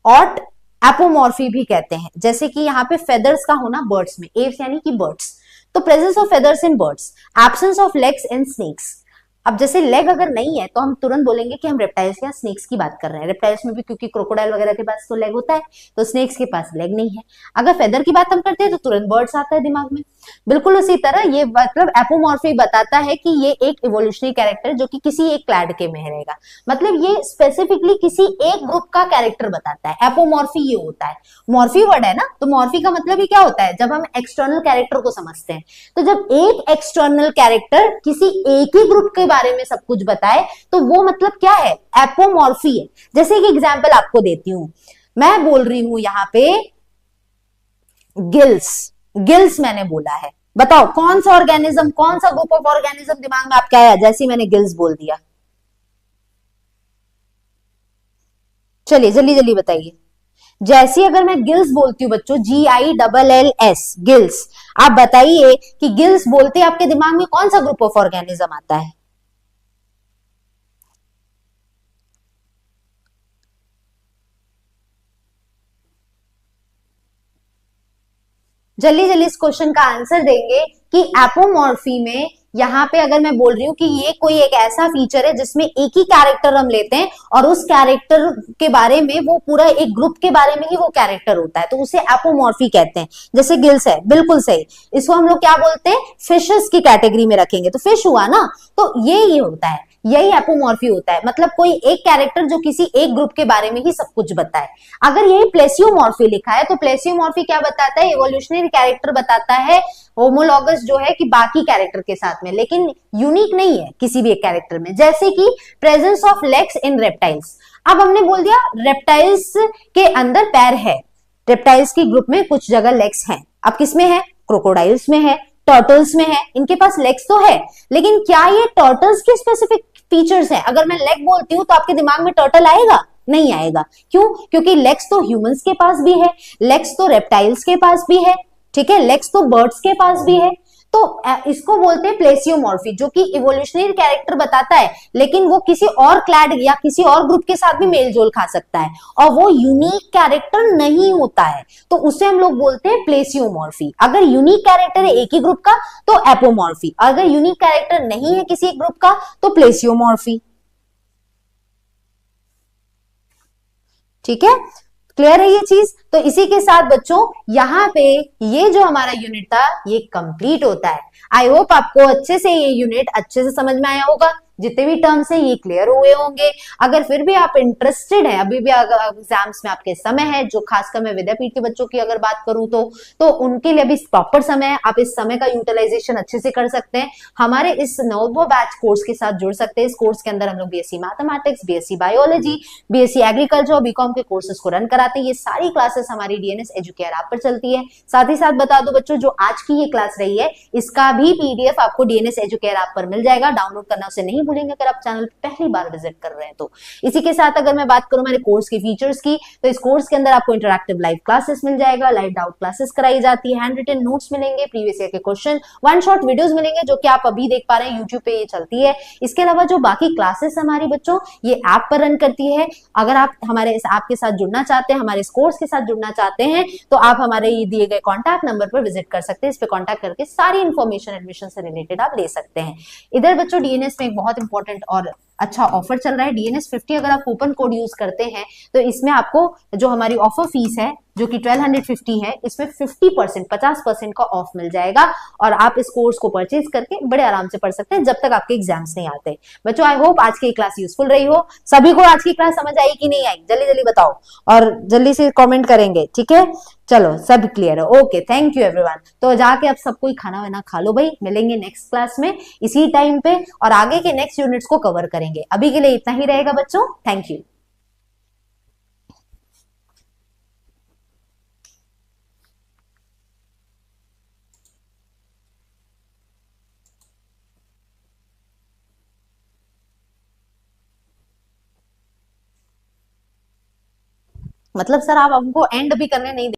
S1: ऑट एपोमॉर्फी भी कहते हैं। जैसे कि यहाँ पे फेदर्स का होना बर्ड्स में, एव्स यानी कि बर्ड्स, तो presence of feathers in birds, absence of legs in snakes. अब जैसे लेग अगर नहीं है तो हम तुरंत बोलेंगे कि हम रेप्टाइल्स या स्नेक्स की बात कर रहे हैं। रेप्टाइल्स में भी क्योंकि क्रोकोडाइल वगैरह के पास तो लेग होता है, तो स्नेक्स के पास लेग नहीं है। अगर फेदर की बात हम करते हैं तो तुरंत बर्ड्स आता है दिमाग में। बिल्कुल उसी तरह ये मतलब एपोमॉर्फी बताता है कि ये एक इवोल्यूशनरी कैरेक्टर जो कि किसी एक क्लैड के में रहेगा, मतलब ये स्पेसिफिकली किसी एक ग्रुप का कैरेक्टर बताता है। एपोमॉर्फी ये होता है, मॉर्फी वर्ड है ना, तो मॉर्फी का मतलब ही क्या होता है? जब हम एक्सटर्नल कैरेक्टर को समझते हैं, तो जब एक एक्सटर्नल कैरेक्टर किसी एक ही ग्रुप के बारे में सब कुछ बताए तो वो मतलब क्या है? एपोमॉर्फी है। जैसे कि एग्जांपल आपको देती हूं, मैं बोल रही हूं यहां पे गिल्स, गिल्स मैंने बोला है, बताओ कौन सा ऑर्गेनिज्म, कौन सा ग्रुप ऑफ ऑर्गेनिज्म दिमाग में आपका आया जैसे मैंने गिल्स बोल दिया? चलिए जल्दी जल्दी बताइए। जैसे अगर मैं गिल्स बोलती हूँ बच्चों, GILLS, गिल्स, आप बताइए कि गिल्स बोलते आपके दिमाग में कौन सा ग्रुप ऑफ ऑर्गेनिज्म आता है? जल्दी जल्दी इस क्वेश्चन का आंसर देंगे कि एपोमॉर्फी में यहाँ पे अगर मैं बोल रही हूँ कि ये कोई एक ऐसा फीचर है जिसमें एक ही कैरेक्टर हम लेते हैं और उस कैरेक्टर के बारे में, वो पूरा एक ग्रुप के बारे में ही वो कैरेक्टर होता है, तो उसे एपोमॉर्फी कहते हैं। जैसे गिल्स है, बिल्कुल सही, इसको हम लोग क्या बोलते हैं? फिशेस की कैटेगरी में रखेंगे, तो फिश हुआ ना, तो ये होता है यही एपोमॉर्फी होता है, मतलब कोई एक कैरेक्टर जो किसी एक ग्रुप के बारे में ही सब कुछ बताए। अगर यही प्लेसियोमॉर्फी लिखा है तो प्लेसियोमॉर्फी क्या बताता है, इवोल्यूशनरी कैरेक्टर बताता है, होमोलॉगस जो है कि बाकी कैरेक्टर के साथ में, लेकिन यूनिक नहीं है किसी भी एक कैरेक्टर में। जैसे कि presence of legs in reptiles, अब हमने बोल दिया रेप्टाइल्स के अंदर पैर है, रेप्टाइल्स की ग्रुप में कुछ जगह लेग्स हैं, अब किसमें है, क्रोकोडाइल्स में है, टर्टल्स में है, इनके पास लेग्स तो है, लेकिन क्या ये टर्टल्स के स्पेसिफिक फीचर्स हैं? अगर मैं लेग बोलती हूं तो आपके दिमाग में टर्टल आएगा? नहीं आएगा। क्यों? क्योंकि लेग्स तो ह्यूमंस के पास भी है, लेग्स तो रेप्टाइल्स के पास भी है, ठीक है, लेग्स तो बर्ड्स के पास भी है। तो इसको बोलते हैं प्लेसियोमॉर्फी, जो कि इवोल्यूशनरी कैरेक्टर बताता है, लेकिन वो किसी और क्लैड या किसी और ग्रुप के साथ भी मेलजोल खा सकता है, और वो यूनिक कैरेक्टर नहीं होता है, तो उसे हम लोग बोलते हैं प्लेसियोमॉर्फी। अगर यूनिक कैरेक्टर है एक ही ग्रुप का तो एपोमॉर्फी, अगर यूनिक कैरेक्टर नहीं है किसी एक ग्रुप का तो प्लेसियोमॉर्फी। ठीक है, क्लियर है ये चीज? तो इसी के साथ बच्चों यहाँ पे ये जो हमारा यूनिट था ये कंप्लीट होता है। आई होप आपको अच्छे से ये यूनिट अच्छे से समझ में आया होगा, जितने भी टर्म्स है ये क्लियर हुए होंगे। अगर फिर भी आप इंटरेस्टेड हैं, अभी भी एग्जाम्स में आपके समय है, जो खासकर मैं विद्यापीठ के बच्चों की अगर बात करूं तो उनके लिए अभी प्रॉपर समय है, आप इस समय का यूटिलाइजेशन अच्छे से कर सकते हैं। हमारे इस नवोदय बैच कोर्स के साथ जुड़ सकते हैं। इस कोर्स के अंदर हम लोग BSc mathematics, BSc biology, BSc agriculture और बीकॉम के कोर्सेज को रन कराते हैं। ये सारी क्लासेस हमारी डीएनएस एजुकेयर ऐप पर चलती है। साथ ही साथ बता दो बच्चों, जो आज की ये क्लास रही है इसका भी पीडीएफ आपको डीएनएस एजुकेयर ऐप पर मिल जाएगा, डाउनलोड करना उसे नहीं भूलेंगे अगर आप चैनल पर पहली बार विजिट कर रहे हैं तो। इसी के साथ अगर मैं बात करूं मेरे कोर्स के फीचर्स की, तो इस कोर्स के अंदर आपको इंटरैक्टिव लाइव क्लासेस मिल जाएगा, लाइव डाउट क्लासेस कराई जाती है, हैंड रिटन नोट्स मिलेंगे, प्रीवियस ईयर के क्वेश्चन, वन शॉट वीडियोस मिलेंगे जो कि आप अभी देख पा रहे हैं यूट्यूब पे ये चलती है। इसके अलावा जो बाकी क्लासेस हमारी बच्चों ये ऐप पर रन करती है। अगर आप हमारे इस ऐप के साथ जुड़ना चाहते हैं, हमारे इस कोर्स के साथ जुड़ना चाहते हैं, तो आप हमारे ये दिए गए कॉन्टैक्ट नंबर पर विजिट कर सकते हैं। इस पे कॉन्टैक्ट करके सारी इंफॉर्मेशन एडमिशन से रिलेटेड आप ले सकते हैं। इधर बच्चों डीएनएस में एक बहुत इंपॉर्टेंट और अच्छा ऑफर चल रहा है, डीएनएस 50। अगर आप कूपन कोड यूज करते हैं तो इसमें आपको जो हमारी ऑफर फीस है जो कि 1250 है, इसमें 50% का ऑफ मिल जाएगा और आप इस कोर्स को परचेज करके बड़े आराम से पढ़ सकते हैं जब तक आपके एग्जाम्स नहीं आते। बच्चों आई होप आज की क्लास यूजफुल रही हो। सभी को आज की क्लास समझ आई कि नहीं आई, जल्दी जल्दी बताओ और जल्दी से कमेंट करेंगे, ठीक है? चलो सब क्लियर है, ओके, थैंक यू एवरीवन। तो जाके अब सब कोई खाना वाना खा लो भाई, मिलेंगे नेक्स्ट क्लास में इसी टाइम पे और आगे के नेक्स्ट यूनिट्स को कवर करेंगे। अभी के लिए इतना ही रहेगा बच्चों, थैंक यू। मतलब सर आप हमको एंड भी करने नहीं